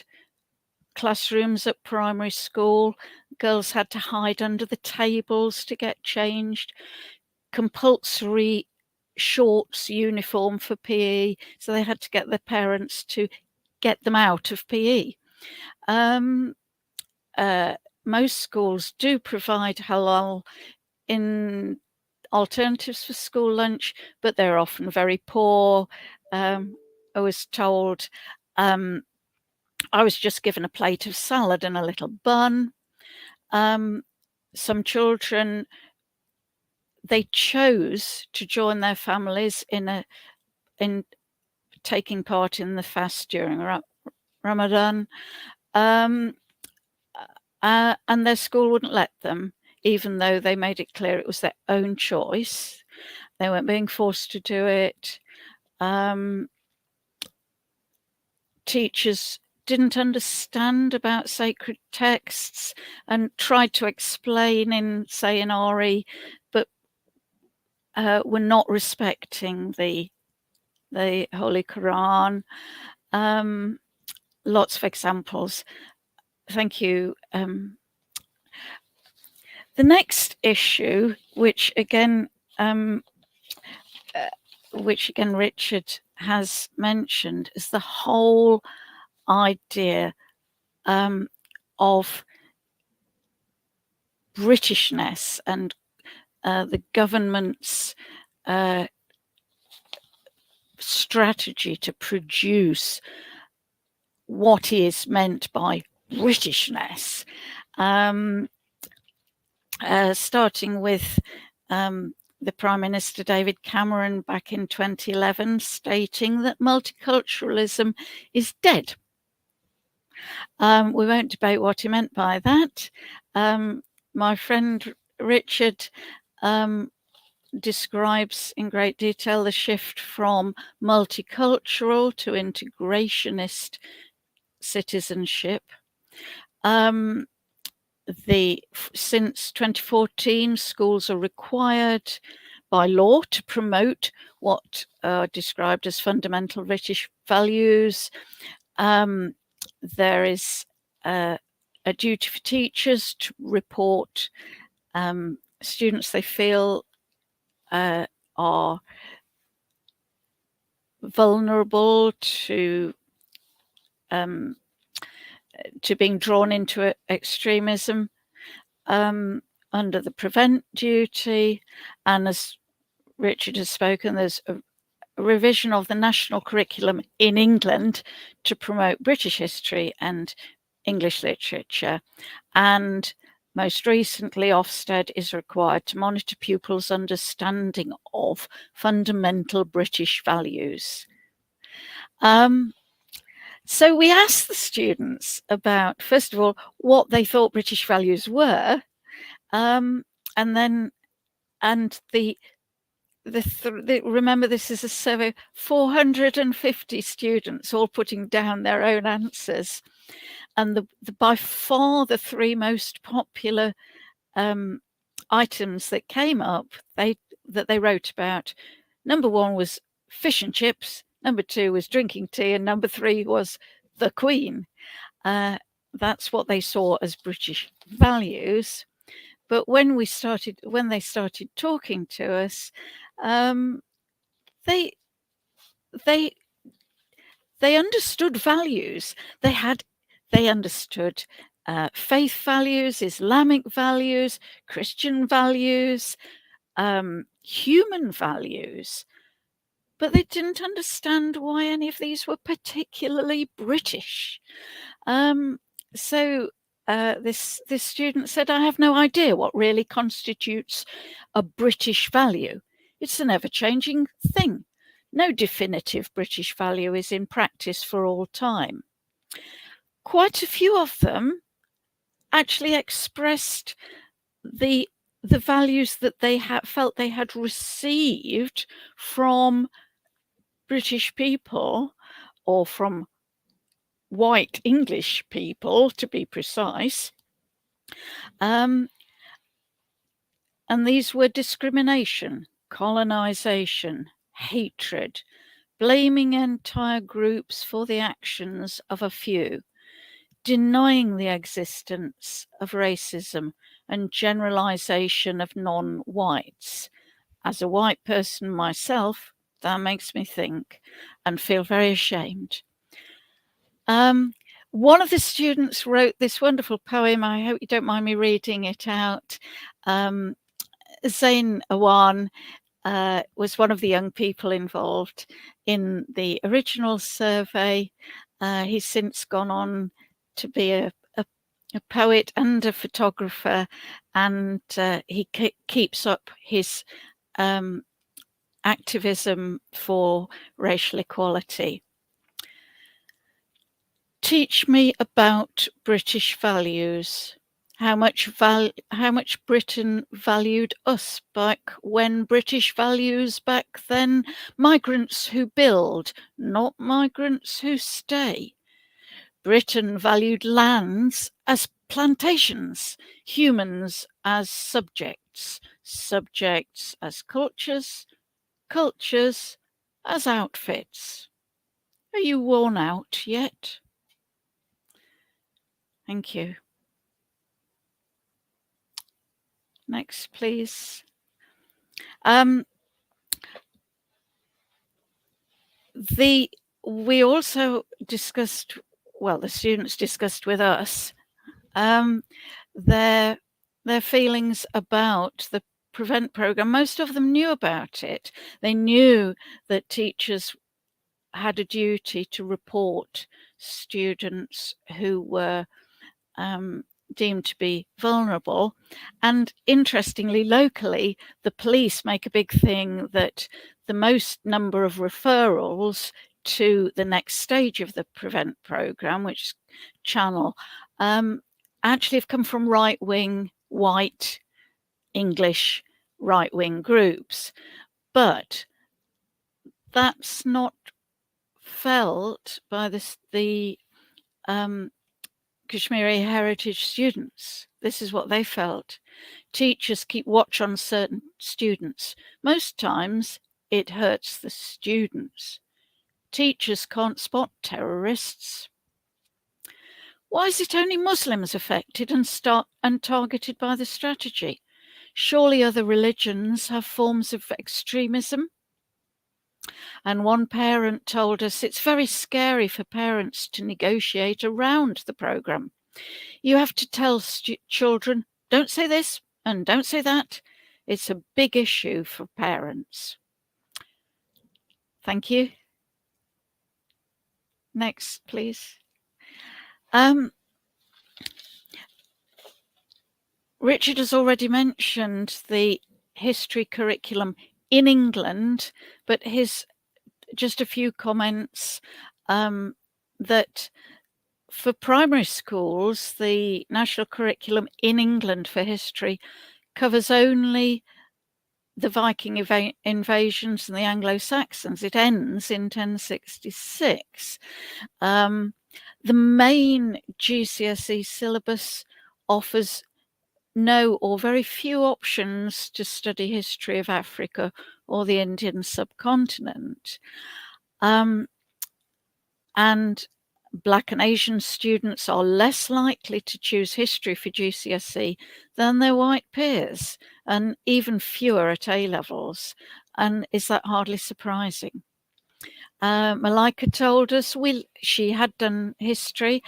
classrooms at primary school. Girls had to hide under the tables to get changed. Compulsory shorts uniform for PE, so they had to get their parents to get them out of PE. Most schools do provide halal in alternatives for school lunch, but they're often very poor. I was told, I was just given a plate of salad and a little bun. Some children, they chose to join their families in taking part in the fast during Ramadan, and their school wouldn't let them, even though they made it clear it was their own choice. They weren't being forced to do it. Teachers didn't understand about sacred texts and tried to explain in, say, in RE, but were not respecting the Holy Quran. Lots of examples. Thank you. The next issue, which again Richard has mentioned, is the whole idea of Britishness and the government's strategy to produce what is meant by Britishness. Starting with the Prime Minister David Cameron back in 2011 stating that multiculturalism is dead. We won't debate what he meant by that. My friend Richard describes in great detail the shift from multicultural to integrationist citizenship. Since 2014, schools are required by law to promote what are described as fundamental British values. There is a duty for teachers to report students they feel are vulnerable to being drawn into extremism under the prevent duty. And as Richard has spoken, there's a revision of the national curriculum in England to promote British history and English literature. And most recently, Ofsted is required to monitor pupils' understanding of fundamental British values. So we asked the students about, first of all, what they thought British values were, remember, this is a survey, 450 students all putting down their own answers. And by far the three most popular items that came up that they wrote about, number one was fish and chips, number two was drinking tea, and number three was the Queen. That's what they saw as British values. But when they started talking to us, they understood values. They understood faith values, Islamic values, Christian values, human values, but they didn't understand why any of these were particularly British. So this student said, I have no idea what really constitutes a British value. It's an ever-changing thing. No definitive British value is in practice for all time. Quite a few of them actually expressed the values that they felt they had received from British people, or from white English people, to be precise. And these were discrimination, colonization, hatred, blaming entire groups for the actions of a few, denying the existence of racism and generalization of non-whites. As a white person myself, that makes me think and feel very ashamed. One of the students wrote this wonderful poem. I hope you don't mind me reading it out. Zain Awan was one of the young people involved in the original survey. He's since gone on to be a poet and a photographer, and he keeps up his activism for racial equality. Teach me about British values. How much Britain valued us back when? British values back then? Migrants who build, not migrants who stay. Britain valued lands as plantations, humans as subjects, subjects as cultures, cultures as outfits. Are you worn out yet? Thank you. Next, please. We also discussed, well, the students discussed with us their feelings about the Prevent program. Most of them knew about it. They knew that teachers had a duty to report students who were deemed to be vulnerable. And interestingly, locally, the police make a big thing that the most number of referrals to the next stage of the Prevent program, which is Channel, actually have come from right-wing, white, English right-wing groups. But that's not felt by the Kashmiri heritage students. This is what they felt. Teachers keep watch on certain students. Most times it hurts the students. Teachers can't spot terrorists. Why is it only Muslims affected and targeted by the strategy? Surely other religions have forms of extremism. And one parent told us it's very scary for parents to negotiate around the programme. You have to tell children, don't say this and don't say that. It's a big issue for parents. Thank you. Next, please. Richard has already mentioned the history curriculum in England, but just a few comments that for primary schools, the national curriculum in England for history covers only the Viking invasions and the Anglo-Saxons. It ends in 1066. The main GCSE syllabus offers no or very few options to study history of Africa or the Indian subcontinent. And Black and Asian students are less likely to choose history for GCSE than their white peers, and even fewer at A-levels. And is that hardly surprising? Malika told us she had done history.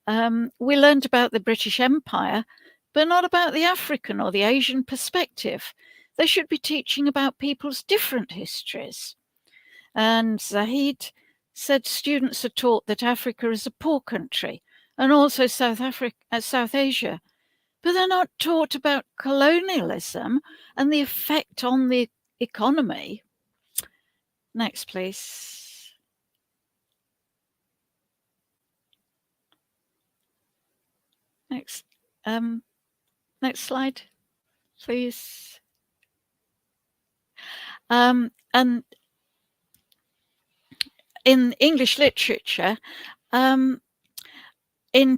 We learned about the British Empire, but not about the African or the Asian perspective. They should be teaching about people's different histories. And Zahid said students are taught that Africa is a poor country and also South Asia, but they're not taught about colonialism and the effect on the economy. Next, please. Next slide, please. And in English literature, in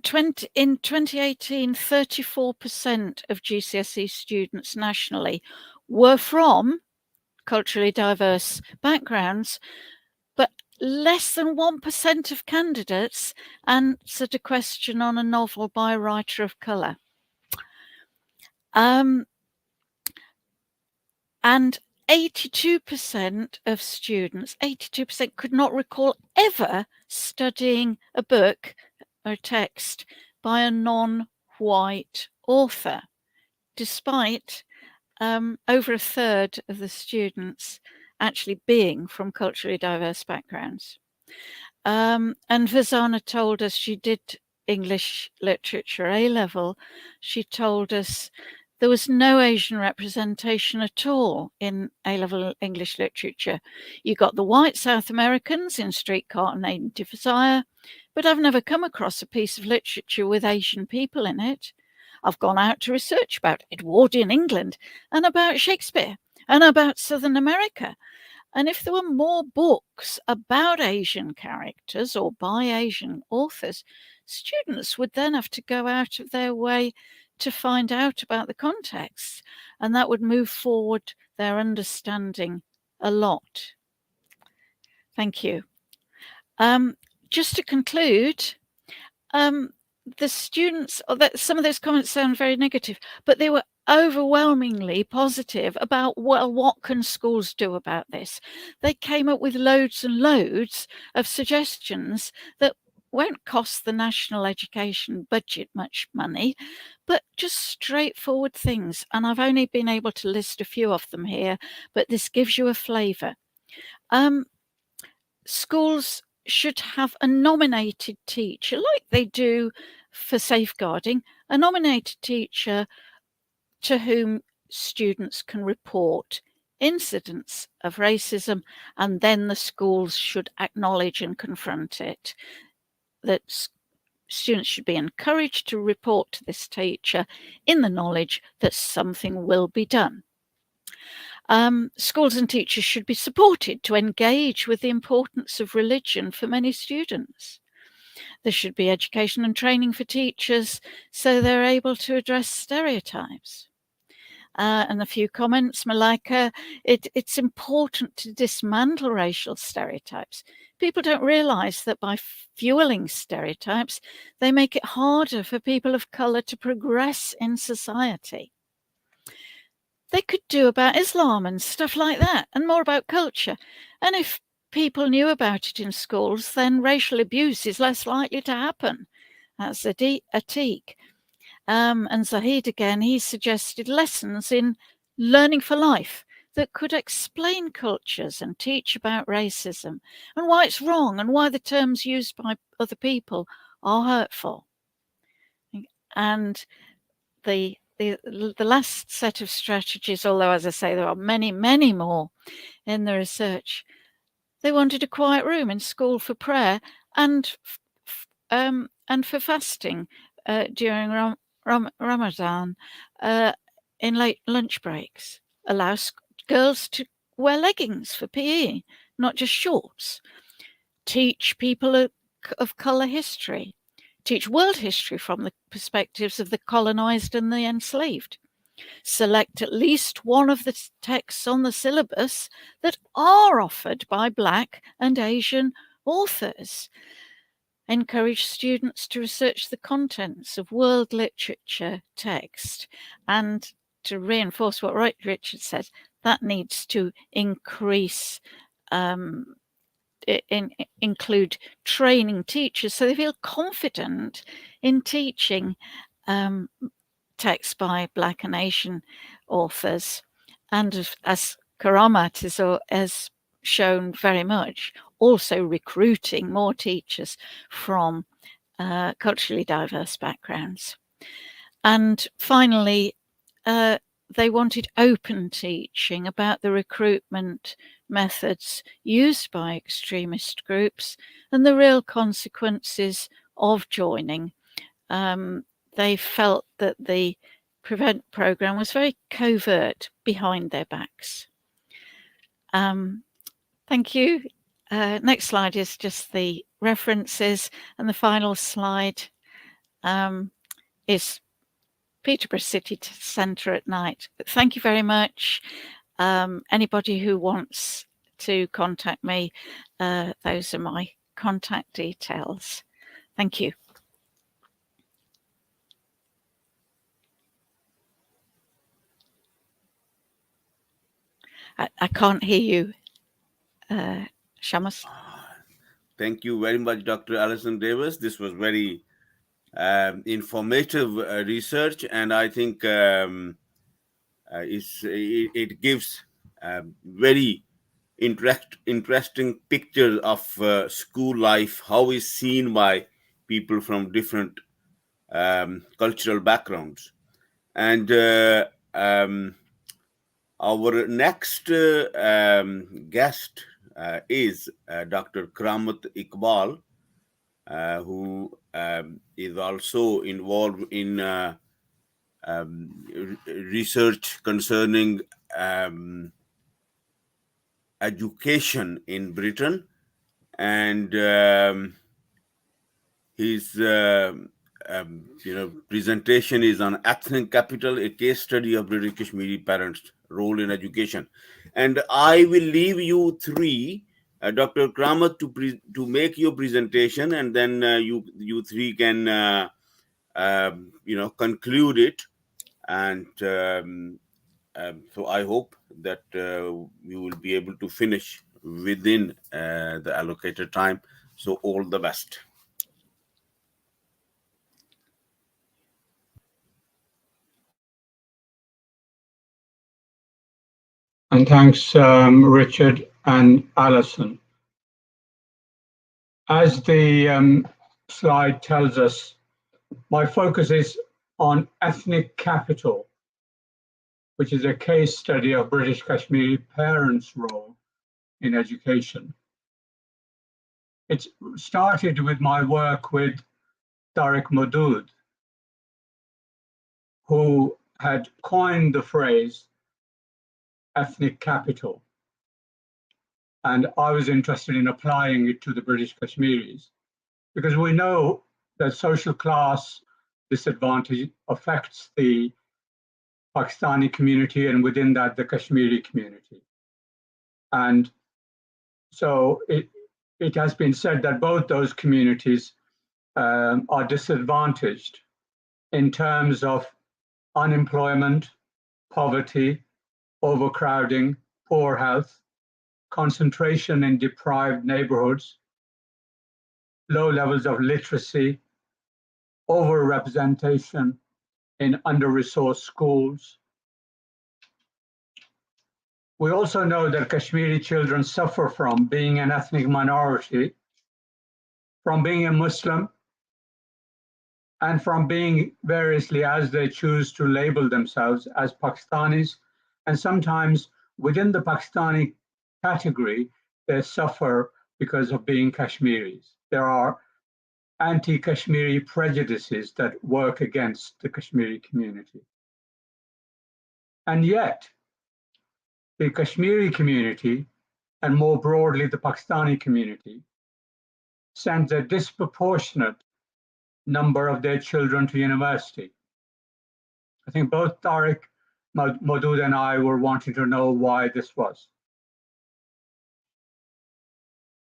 2018, 34% of GCSE students nationally were from culturally diverse backgrounds, but less than 1% of candidates answered a question on a novel by a writer of colour. And 82% of students, 82% could not recall ever studying a book or text by a non-white author, despite over a third of the students actually being from culturally diverse backgrounds. And Vazana told us she did English literature A-level. She told us there was no Asian representation at all in A-level English literature. You got the white South Americans in Streetcar Named Desire, but I've never come across a piece of literature with Asian people in it. I've gone out to research about Edwardian England and about Shakespeare and about Southern America. And if there were more books about Asian characters or by Asian authors, students would then have to go out of their way to find out about the context, and that would move forward their understanding a lot. Thank you. Just to conclude, the students, some of those comments sound very negative, but they were overwhelmingly positive about, well, what can schools do about this? They came up with loads and loads of suggestions that won't cost the national education budget much money, but just straightforward things. And I've only been able to list a few of them here, but this gives you a flavour. Schools should have a nominated teacher, like they do for safeguarding, a nominated teacher to whom students can report incidents of racism, and then the schools should acknowledge and confront it. That students should be encouraged to report to this teacher in the knowledge that something will be done. Schools and teachers should be supported to engage with the importance of religion for many students. There should be education and training for teachers so they're able to address stereotypes. And a few comments, Malika, it's important to dismantle racial stereotypes. People don't realise that by fueling stereotypes, they make it harder for people of colour to progress in society. They could do about Islam and stuff like that, and more about culture. And if people knew about it in schools, then racial abuse is less likely to happen. That's Atiq. And Zahid again, he suggested lessons in learning for life that could explain cultures and teach about racism and why it's wrong and why the terms used by other people are hurtful. And the last set of strategies, although as I say there are many, many more in the research, they wanted a quiet room in school for prayer and for fasting during Ramadan in late lunch breaks. Allow girls to wear leggings for PE, not just shorts. Teach people of colour history. Teach world history from the perspectives of the colonised and the enslaved. Select at least one of the texts on the syllabus that are offered by Black and Asian authors. Encourage students to research the contents of world literature text. And to reinforce what Richard said, that needs to increase, include training teachers so they feel confident in teaching texts by Black and Asian authors. And as Karamat has shown very much, also recruiting more teachers from culturally diverse backgrounds. And finally, they wanted open teaching about the recruitment methods used by extremist groups and the real consequences of joining. They felt that the Prevent programme was very covert behind their backs. Thank you. Next slide is just the references, and the final slide is Peterborough City Centre at night. But thank you very much. Anybody who wants to contact me, those are my contact details. Thank you. I can't hear you, Shams. Thank you very much, Dr. Alison Davies. This was very informative research, and I think it gives very interesting picture of school life, how is seen by people from different cultural backgrounds. And our next guest is Dr. Kramat Iqbal, who is also involved in research concerning education in Britain, and his presentation is on Ethnic Capital, a case study of British Kashmiri parents' role in education. And I will leave you three, Dr. Kramat, to make your presentation, and then you three can conclude it. And so I hope that you will be able to finish within the allocated time. So all the best. And thanks, Richard and Alison. As the slide tells us, my focus is on Ethnic Capital, which is a case study of British Kashmiri parents' role in education. It started with my work with Tariq Madood, who had coined the phrase ethnic capital. And I was interested in applying it to the British Kashmiris, because we know that social class disadvantage affects the Pakistani community, and within that, the Kashmiri community. And so it has been said that both those communities are disadvantaged in terms of unemployment, poverty, overcrowding, poor health, concentration in deprived neighborhoods, low levels of literacy, overrepresentation in under-resourced schools. We also know that Kashmiri children suffer from being an ethnic minority, from being a Muslim, and from being variously, as they choose to label themselves, as Pakistanis. And sometimes within the Pakistani category, they suffer because of being Kashmiris. There are anti-Kashmiri prejudices that work against the Kashmiri community. And yet, the Kashmiri community, and more broadly the Pakistani community, sends a disproportionate number of their children to university. I think both Tariq, Maudud, and I were wanting to know why this was.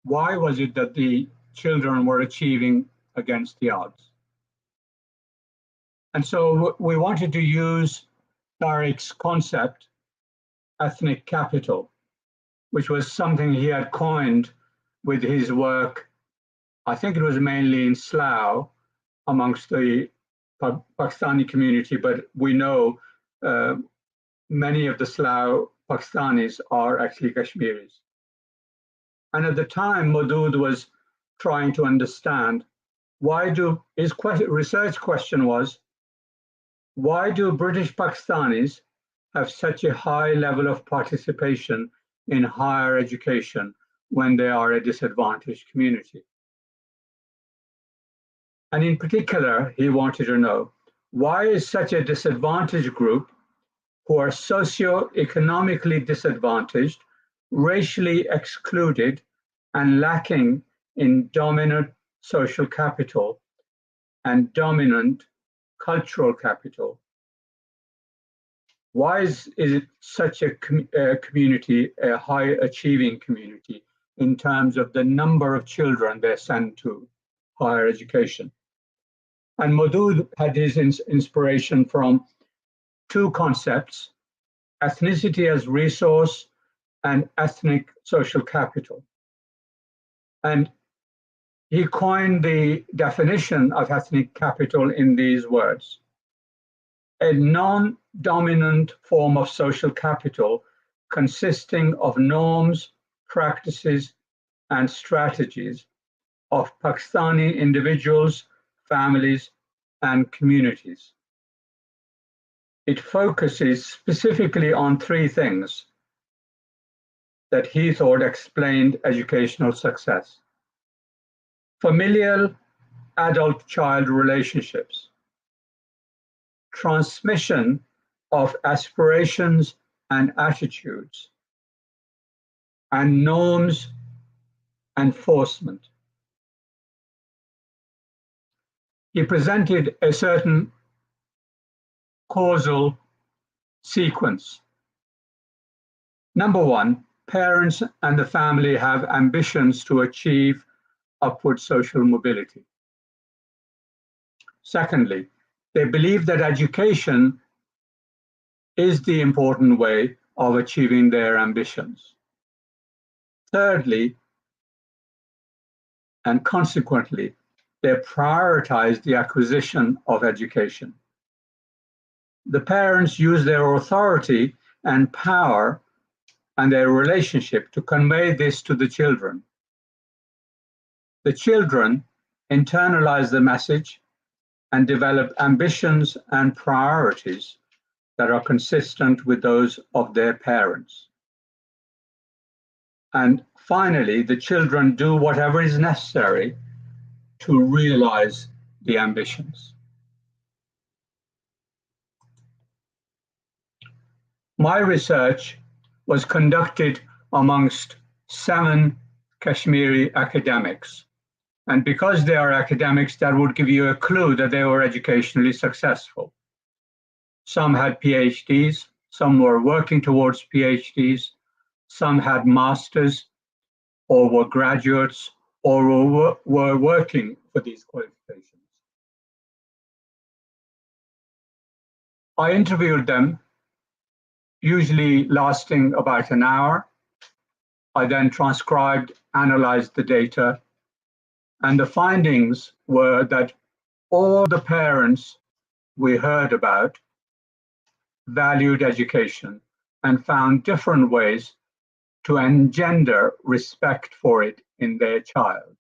Why was it that the children were achieving against the odds? And so we wanted to use Tariq's concept, ethnic capital, which was something he had coined with his work. I think it was mainly in Slough amongst the Pakistani community, but we know many of the Slough Pakistanis are actually Kashmiris. And at the time, Maudud was trying to understand his research question was, why do British Pakistanis have such a high level of participation in higher education when they are a disadvantaged community? And in particular, he wanted to know, why is such a disadvantaged group who are socio-economically disadvantaged, racially excluded, and lacking in dominant social capital and dominant cultural capital? Why is it such a community, a high achieving community in terms of the number of children they send to higher education? And Maudud had his inspiration from two concepts, ethnicity as resource and ethnic social capital. And he coined the definition of ethnic capital in these words: a non-dominant form of social capital consisting of norms, practices, and strategies of Pakistani individuals, families, and communities. It focuses specifically on three things that he thought explained educational success: familial adult-child relationships, transmission of aspirations and attitudes, and norms enforcement. He presented a certain causal sequence. Number one, parents and the family have ambitions to achieve upward social mobility. Secondly, they believe that education is the important way of achieving their ambitions. Thirdly, and consequently, they prioritize the acquisition of education. The parents use their authority and power and their relationship to convey this to the children. The children internalize the message and develop ambitions and priorities that are consistent with those of their parents. And finally, the children do whatever is necessary to realize the ambitions. My research was conducted amongst 7 Kashmiri academics. And because they are academics, that would give you a clue that they were educationally successful. Some had PhDs, some were working towards PhDs, some had masters or were graduates or were working for these qualifications. I interviewed them, usually lasting about an hour. I then transcribed, analyzed the data, and the findings were that all the parents we heard about valued education and found different ways to engender respect for it in their child.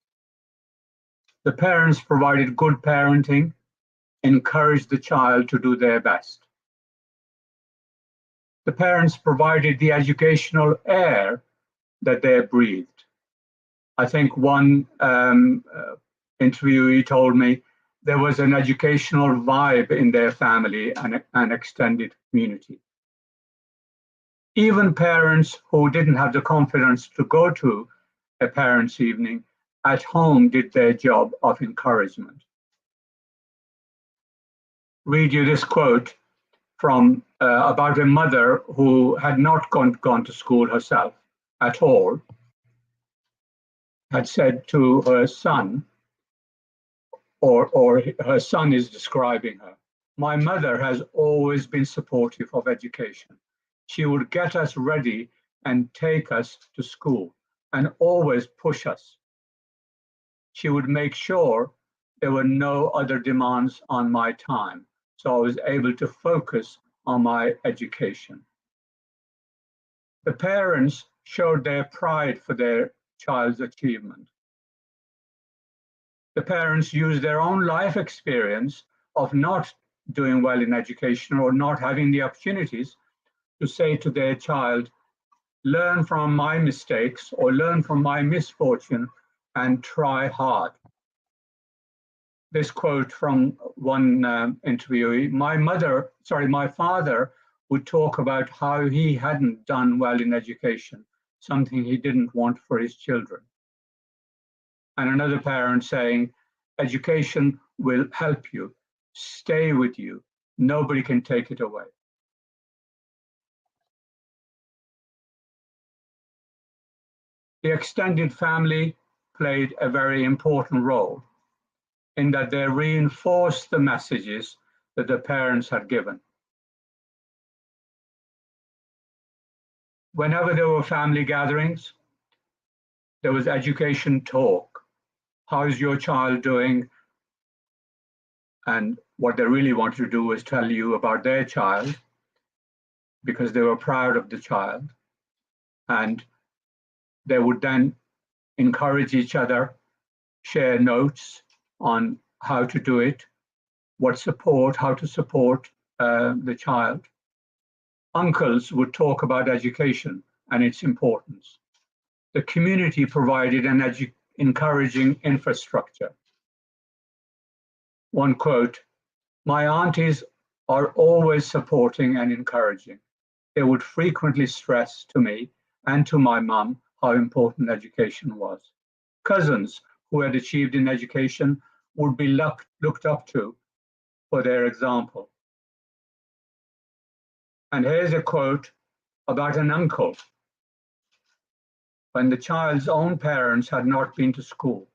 The parents provided good parenting, encouraged the child to do their best. The parents provided the educational air that they breathed. I think one interviewee told me there was an educational vibe in their family and an extended community. Even parents who didn't have the confidence to go to a parents' evening at home did their job of encouragement. Read you this quote from about a mother who had not gone to school herself at all, had said to her son, or her son is describing her, "My mother has always been supportive of education. She would get us ready and take us to school and always push us. She would make sure there were no other demands on my time, so I was able to focus on my education." The parents showed their pride for their child's achievement. The parents used their own life experience of not doing well in education or not having the opportunities to say to their child, "Learn from my mistakes or learn from my misfortune and try hard." This quote from one interviewee, my father would talk about how he hadn't done well in education, something he didn't want for his children. And another parent saying, "Education will help you, stay with you, nobody can take it away." The extended family played a very important role in that they reinforced the messages that the parents had given. Whenever there were family gatherings, there was education talk. How's your child doing? And what they really wanted to do was tell you about their child because they were proud of the child. And they would then encourage each other, share notes on how to do it, how to support the child. Uncles would talk about education and its importance. The community provided an encouraging infrastructure. One quote, "My aunties are always supporting and encouraging. They would frequently stress to me and to my mum how important education was. Cousins who had achieved in education would be looked up to for their example." And here's a quote about an uncle. When the child's own parents had not been to school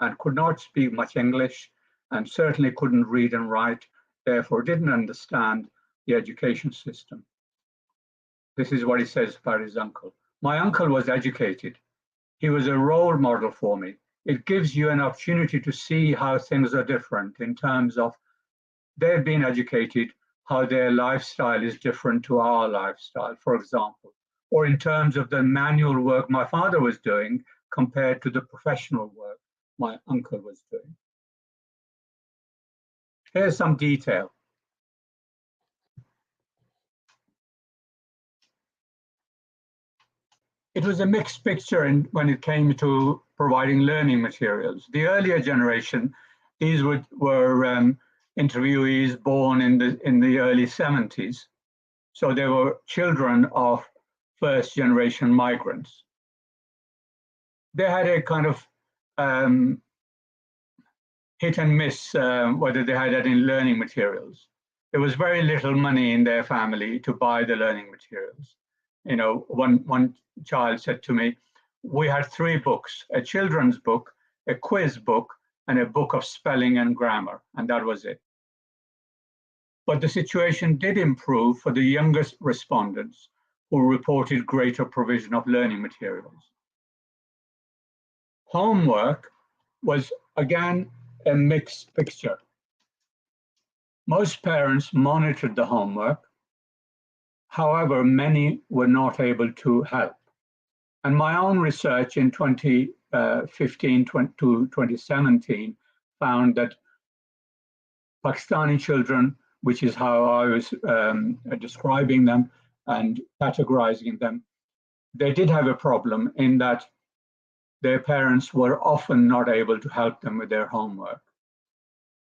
and could not speak much English and certainly couldn't read and write, therefore didn't understand the education system. This is what he says about his uncle. "My uncle was educated. He was a role model for me. It gives you an opportunity to see how things are different in terms of they've been educated, how their lifestyle is different to our lifestyle, for example, or in terms of the manual work my father was doing compared to the professional work my uncle was doing." Here's some detail. It was a mixed picture when it came to providing learning materials. The earlier generation, these were interviewees born in the early 70s. So they were children of first-generation migrants. They had a kind of hit and miss whether they had any learning materials. There was very little money in their family to buy the learning materials. You know, one child said to me, we had 3 books, a children's book, a quiz book, and a book of spelling and grammar, and that was it. But the situation did improve for the youngest respondents who reported greater provision of learning materials. Homework was, again, a mixed picture. Most parents monitored the homework. However, many were not able to help. And my own research in 2015 to 2017 found that Pakistani children, which is how I was describing them and categorizing them, they did have a problem in that their parents were often not able to help them with their homework.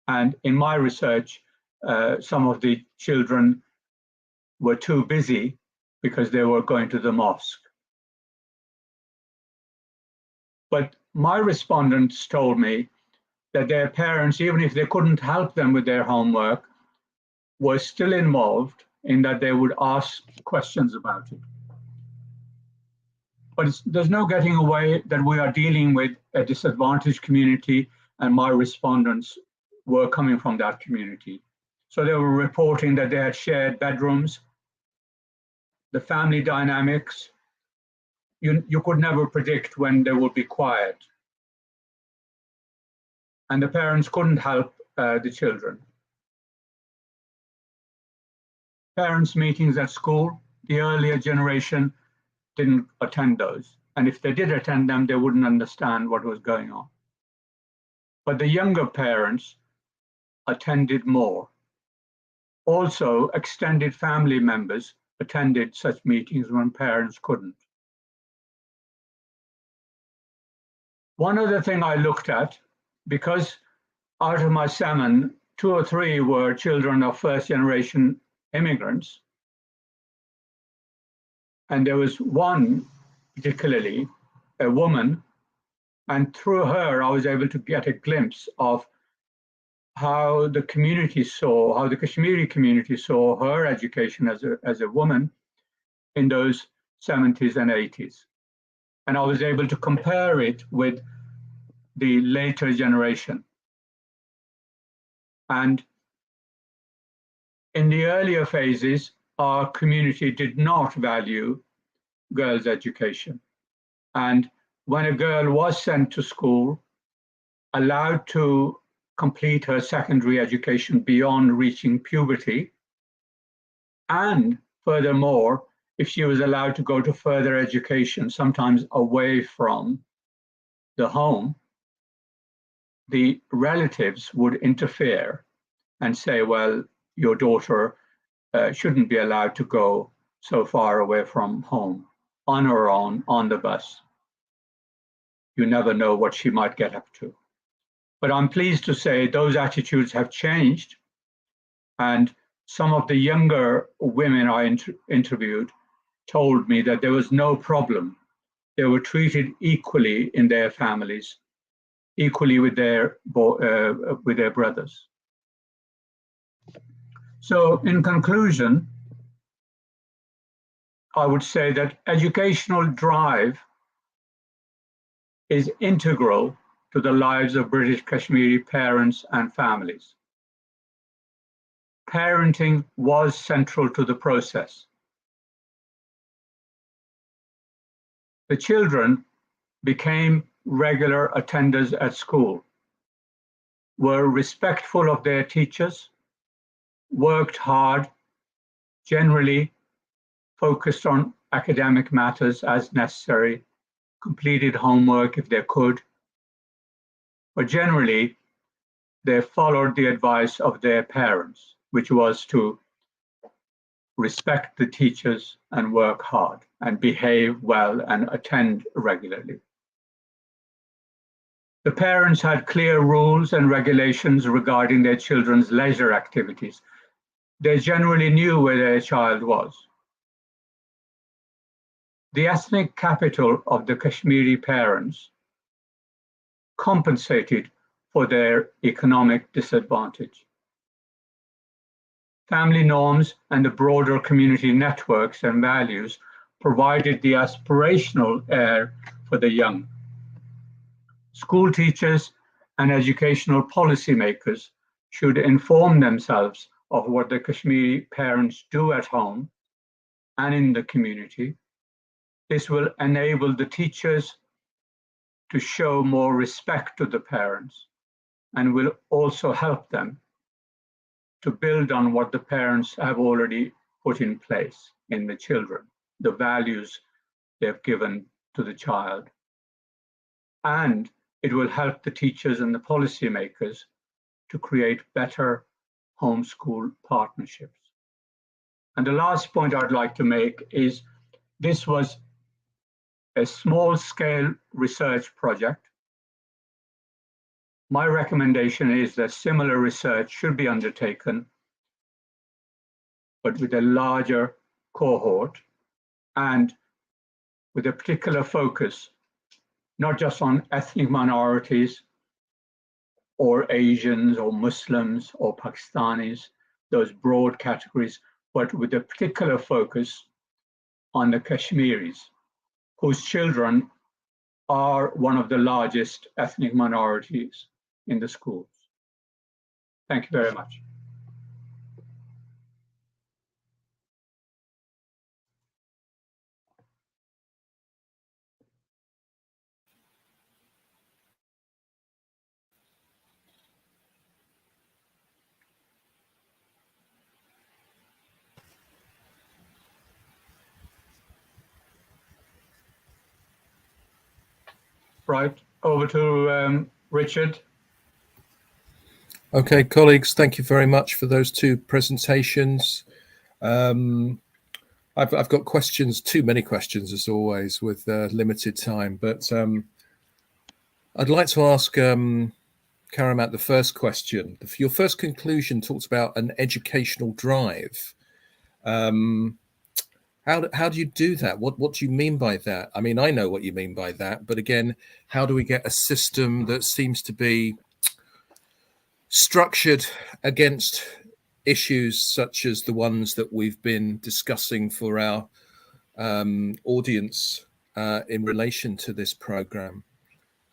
And in my research, some of the children were too busy because they were going to the mosque. But my respondents told me that their parents, even if they couldn't help them with their homework, were still involved in that they would ask questions about it. But there's no getting away that we are dealing with a disadvantaged community, and my respondents were coming from that community. So they were reporting that they had shared bedrooms, the family dynamics. You could never predict when they would be quiet. And the parents couldn't help the children. Parents' meetings at school, the earlier generation didn't attend those. And if they did attend them, they wouldn't understand what was going on. But the younger parents attended more. Also, extended family members attended such meetings when parents couldn't. One other thing I looked at, because out of my 7, 2 or 3 were children of first-generation immigrants, and there was one particularly, a woman, and through her I was able to get a glimpse of how the community saw, how the Kashmiri community saw her education as a woman in those 70s and 80s. And I was able to compare it with the later generation. And in the earlier phases, our community did not value girls' education. And when a girl was sent to school, allowed to complete her secondary education beyond reaching puberty, and furthermore, if she was allowed to go to further education, sometimes away from the home, the relatives would interfere and say, well, your daughter shouldn't be allowed to go so far away from home on her own on the bus. You never know what she might get up to. But I'm pleased to say those attitudes have changed, and some of the younger women I interviewed told me that there was no problem. They were treated equally in their families, equally with their brothers. So in conclusion, I would say that educational drive is integral to the lives of British Kashmiri parents and families. Parenting was central to the process. The children became regular attenders at school, were respectful of their teachers, worked hard, generally focused on academic matters as necessary, completed homework if they could, but generally they followed the advice of their parents, which was to respect the teachers and work hard and behave well and attend regularly. The parents had clear rules and regulations regarding their children's leisure activities. They generally knew where their child was. the ethnic capital of the Kashmiri parents compensated for their economic disadvantage. Family norms and the broader community networks and values provided the aspirational air for the young. School teachers and educational policymakers should inform themselves of what the Kashmiri parents do at home and in the community. This will enable the teachers to show more respect to the parents and will also help them to build on what the parents have already put in place in the children, the values they've given to the child. And it will help the teachers and the policymakers to create better homeschool partnerships. And the last point I'd like to make is this was a small-scale research project. My recommendation is that similar research should be undertaken, but with a larger cohort and with a particular focus, not just on ethnic minorities or Asians or Muslims or Pakistanis, those broad categories, but with a particular focus on the Kashmiris, whose children are one of the largest ethnic minorities in the schools. Thank you very much. Right, over to Richard. Okay, colleagues, thank you very much for those two presentations. I've got questions, too many questions as always with limited time, but I'd like to ask Karamat the first question. Your first conclusion talks about an educational drive. How do you do that? What do you mean by that? I mean, I know what you mean by that, but again, how do we get a system that seems to be structured against issues such as the ones that we've been discussing for our audience in relation to this program?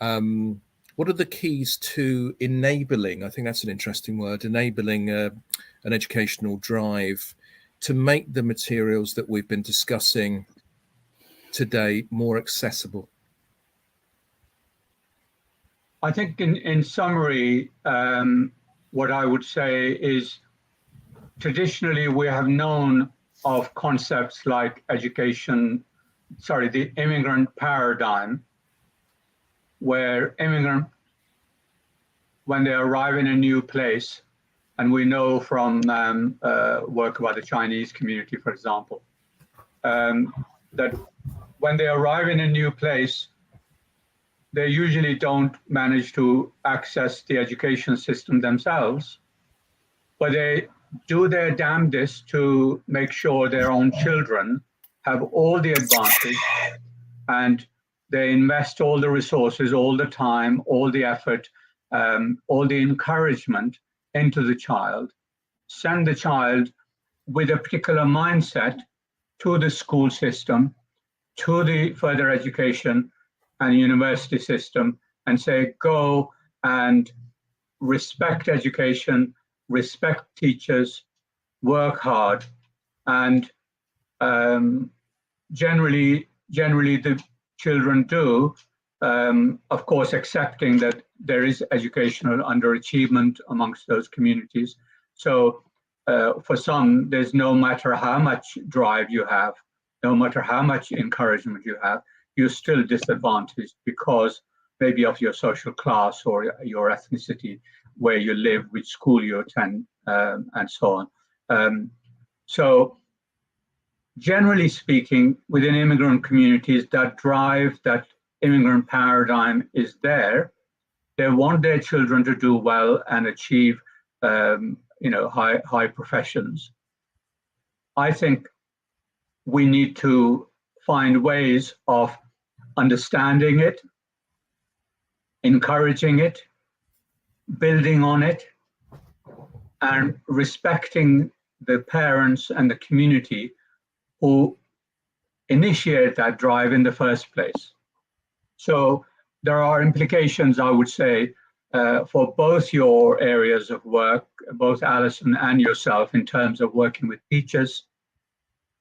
What are the keys to enabling, I think that's an interesting word, enabling an educational drive to make the materials that we've been discussing today more accessible? I think in summary, what I would say is traditionally we have known of concepts like the immigrant paradigm, where when they arrive in a new place, and we know from work about the Chinese community, for example, that when they arrive in a new place, they usually don't manage to access the education system themselves, but they do their damnedest to make sure their own children have all the advantage, and they invest all the resources, all the time, all the effort, all the encouragement into the child, send the child with a particular mindset to the school system, to the further education and university system, and say, go and respect education, respect teachers, work hard. And generally the children do, of course, accepting that there is educational underachievement amongst those communities. So for some, there's no matter how much drive you have, no matter how much encouragement you have, you're still disadvantaged because maybe of your social class or your ethnicity, where you live, which school you attend, and so on. So generally speaking, within immigrant communities, that drive, that immigrant paradigm is there. They want their children to do well and achieve, high professions. I think we need to find ways of understanding it, encouraging it, building on it, and respecting the parents and the community who initiate that drive in the first place. So there are implications, I would say, for both your areas of work, both Alison and yourself, in terms of working with teachers,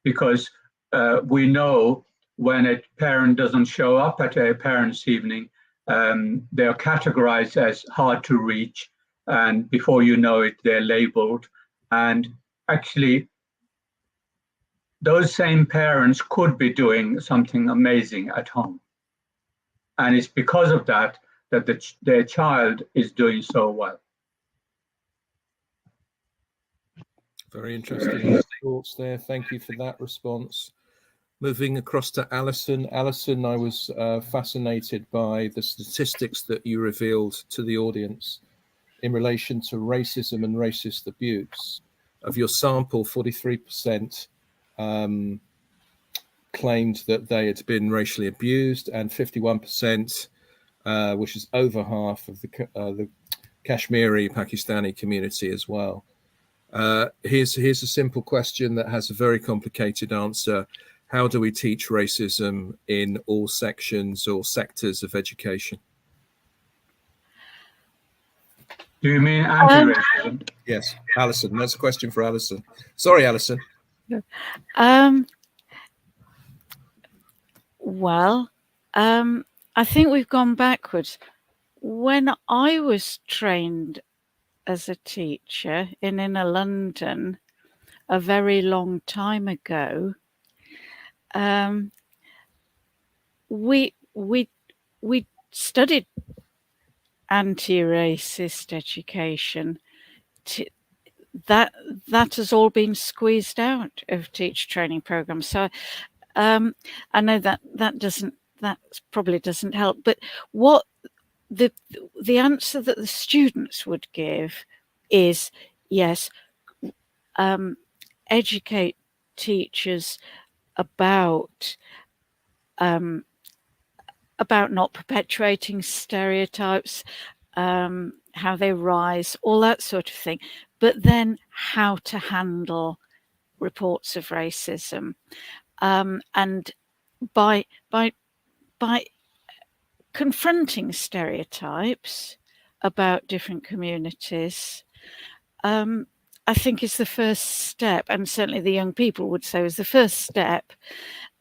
because we know when a parent doesn't show up at a parents' evening, they are categorized as hard to reach, and before you know it, they're labeled. And actually, those same parents could be doing something amazing at home. And it's because of that their child is doing so well. Very interesting thoughts there. Thank you for that response. Moving across to Alison. Alison, I was fascinated by the statistics that you revealed to the audience in relation to racism and racist abuse. Of your sample, 43% claimed that they had been racially abused, and 51%, which is over half of the Kashmiri Pakistani community as well. Here's a simple question that has a very complicated answer. How do we teach racism in all sections or sectors of education? Do you mean anti-racism? Yes, Alison. That's a question for Alison. Sorry, Alison. Well, I think we've gone backwards. When I was trained as a teacher in inner London a very long time ago, we studied anti-racist education. That has all been squeezed out of teacher training programs. So I know that probably doesn't help. But what the answer that the students would give is yes, educate teachers about not perpetuating stereotypes, how they rise, all that sort of thing, but then how to handle reports of racism, and by confronting stereotypes about different communities, I think is the first step, and certainly the young people would say is the first step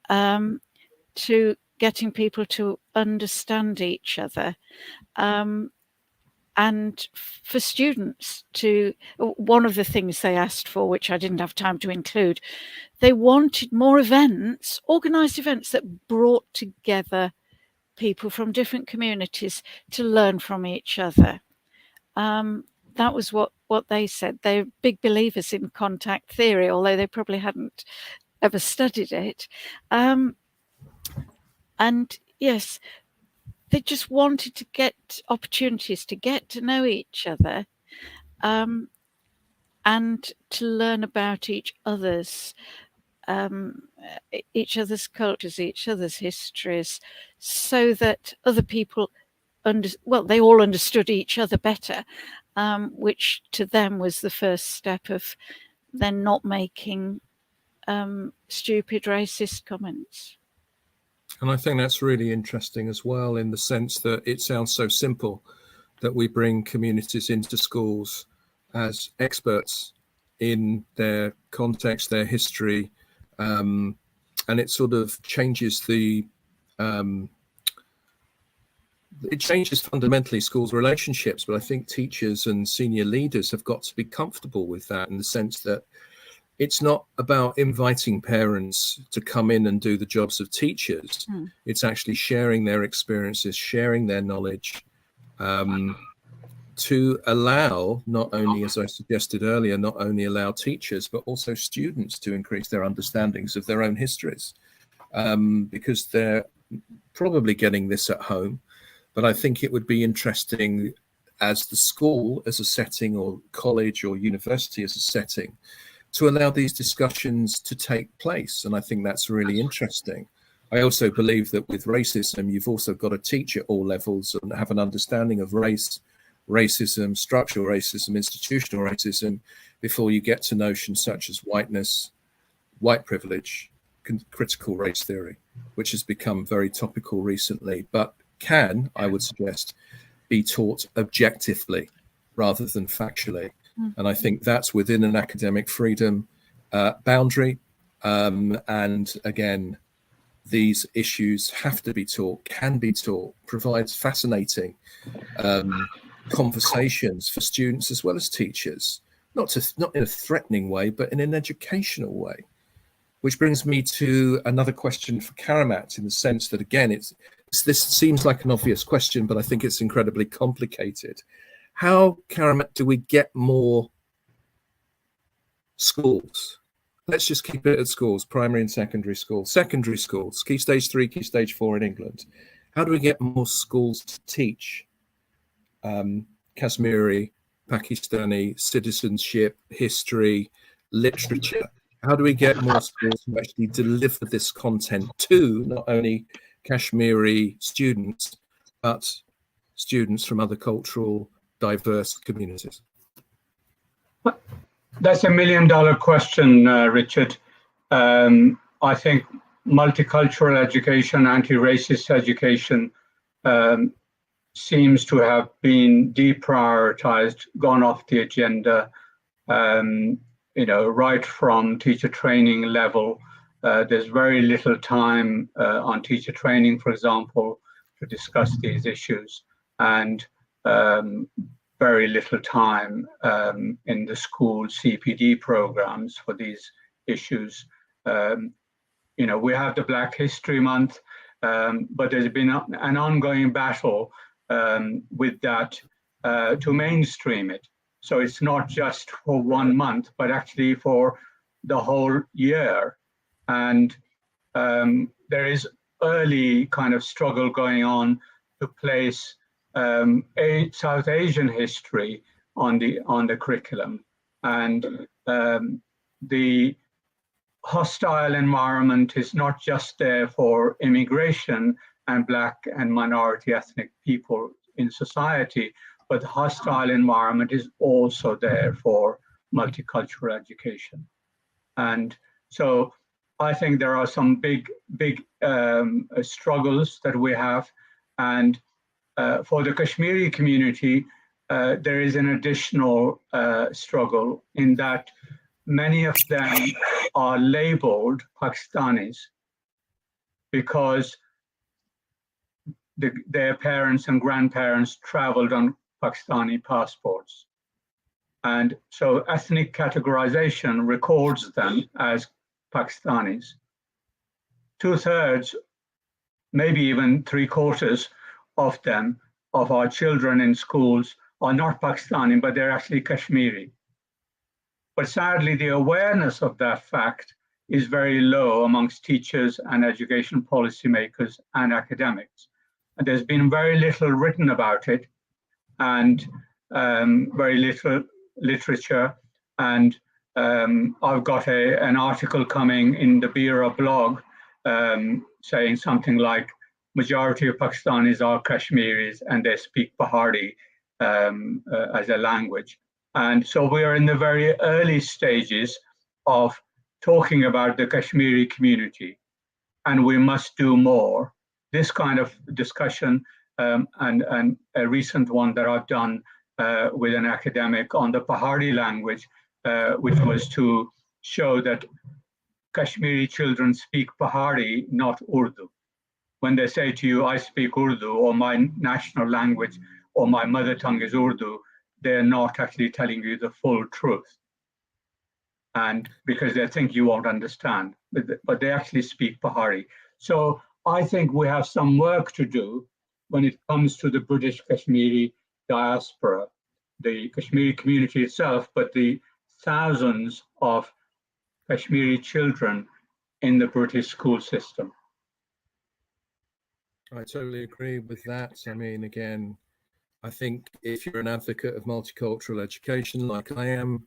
to getting people to understand each other. And for students to, one of the things they asked for, which I didn't have time to include, they wanted more events, organised events that brought together people from different communities to learn from each other. That was what they said. They're big believers in contact theory, although they probably hadn't ever studied it. And yes, they just wanted to get opportunities to get to know each other, and to learn about each other's cultures, each other's histories, so that other people they all understood each other better, which to them was the first step of then not making stupid racist comments. And I think that's really interesting as well, in the sense that it sounds so simple that we bring communities into schools as experts in their context, their history, and it sort of changes it changes fundamentally schools' relationships. But I think teachers and senior leaders have got to be comfortable with that, in the sense that it's not about inviting parents to come in and do the jobs of teachers. It's actually sharing their experiences, sharing their knowledge, to allow, not only, as I suggested earlier, not only allow teachers, but also students to increase their understandings of their own histories, because they're probably getting this at home. But I think it would be interesting as the school as a setting, or college or university as a setting, to allow these discussions to take place. And I think that's really interesting. I also believe that with racism, you've also got to teach at all levels and have an understanding of race, racism, structural racism, institutional racism, before you get to notions such as whiteness, white privilege, critical race theory, which has become very topical recently, but can, I would suggest, be taught objectively rather than factually. And I think that's within an academic freedom boundary. And again, these issues have to be taught, can be taught, provides fascinating conversations for students as well as teachers, not in a threatening way, but in an educational way. Which brings me to another question for Karamat, in the sense that, again, this seems like an obvious question, but I think it's incredibly complicated. How, Karamat, do we get more schools? Let's just keep it at schools, primary and secondary schools. Secondary schools, Key Stage 3, Key Stage 4 in England. How do we get more schools to teach Kashmiri, Pakistani citizenship, history, literature? How do we get more schools to actually deliver this content to not only Kashmiri students, but students from other cultural, diverse communities? That's $1 million question, Richard. I think multicultural education, anti-racist education seems to have been deprioritized, gone off the agenda. Right from teacher training level, there's very little time on teacher training, for example, to discuss these issues, and very little time in the school CPD programs for these issues. We have the Black History Month, but there's been an ongoing battle with that to mainstream it. So it's not just for 1 month, but actually for the whole year. And there is early kind of struggle going on to place South Asian history on the curriculum. And the hostile environment is not just there for immigration and Black and minority ethnic people in society, but the hostile environment is also there for multicultural education. And so I think there are some big struggles that we have. And for the Kashmiri community, there is an additional struggle in that many of them are labeled Pakistanis because their parents and grandparents traveled on Pakistani passports. And so ethnic categorization records them as Pakistanis. 2/3, maybe even 3/4 of them, of our children in schools, are not Pakistani, but they're actually Kashmiri. But sadly, the awareness of that fact is very low amongst teachers and education policymakers and academics. And there's been very little written about it, and very little literature. And I've got an article coming in the Bira blog saying something like, majority of Pakistanis are Kashmiris and they speak Pahari as a language. And so we are in the very early stages of talking about the Kashmiri community, and we must do more. This kind of discussion and a recent one that I've done with an academic on the Pahari language, which was to show that Kashmiri children speak Pahari, not Urdu. When they say to you, I speak Urdu, or my national language, or my mother tongue is Urdu, they're not actually telling you the full truth. And because they think you won't understand, but they actually speak Pahari. So I think we have some work to do when it comes to the British Kashmiri diaspora, the Kashmiri community itself, but the thousands of Kashmiri children in the British school system. I totally agree with that. I mean, again, I think if you're an advocate of multicultural education, like I am,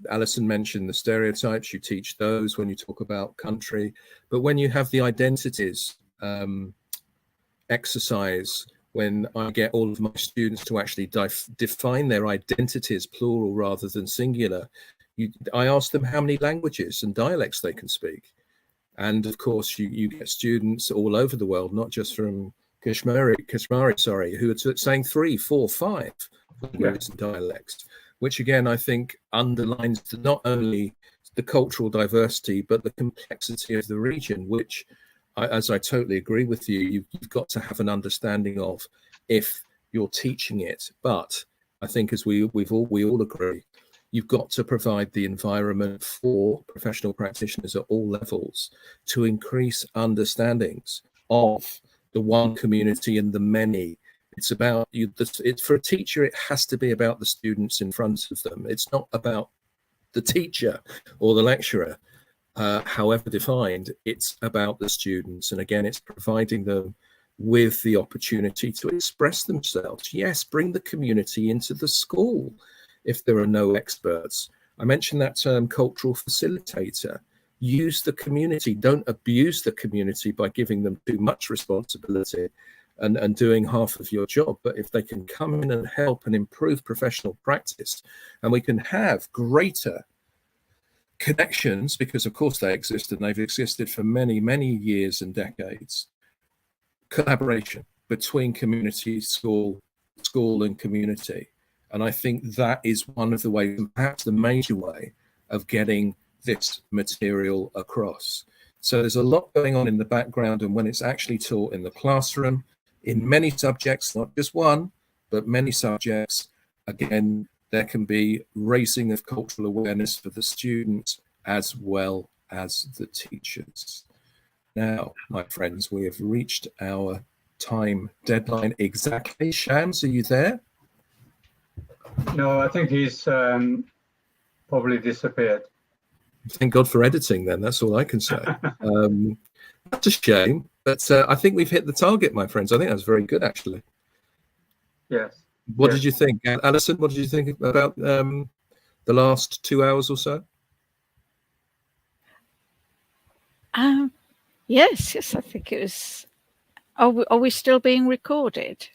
Alison mentioned the stereotypes. You teach those when you talk about country, but when you have the identities exercise, when I get all of my students to actually define their identities, plural rather than singular, I ask them how many languages and dialects they can speak. And of course, you get students all over the world, not just from Kashmiri, who are saying 3, 4, 5 languages and dialects, which again, I think underlines not only the cultural diversity, but the complexity of the region, which, as I totally agree with you, you've got to have an understanding of if you're teaching it. But I think, as we all agree, you've got to provide the environment for professional practitioners at all levels to increase understandings of the one community and the many. It's about you. It's for a teacher. It has to be about the students in front of them. It's not about the teacher or the lecturer, however defined. It's about the students, and again, it's providing them with the opportunity to express themselves. Yes, bring the community into the school if there are no experts. I mentioned that term, cultural facilitator. Use the community. Don't abuse the community by giving them too much responsibility and doing half of your job. But if they can come in and help and improve professional practice, and we can have greater connections, because of course they exist and they've existed for many, many years and decades, collaboration between community, school and community. And I think that is one of the ways, perhaps the major way, of getting this material across. So there's a lot going on in the background, and when it's actually taught in the classroom, in many subjects, not just one, but many subjects, again, there can be raising of cultural awareness for the students as well as the teachers. Now, my friends, we have reached our time deadline exactly. Shams, are you there? No, I think he's probably disappeared. Thank God for editing then, that's all I can say. That's a shame, but I think we've hit the target, my friends. I think that's very good, actually. Yes. What did you think? Alison, what did you think about the last 2 hours or so? Yes, I think it was. Are we still being recorded?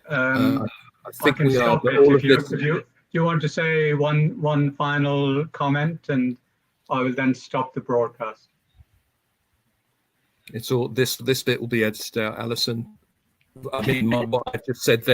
I think I can we are. stop it if you want to say one final comment, and I will then stop the broadcast. It's all this bit will be edited out, Alison. I mean, what I just said there.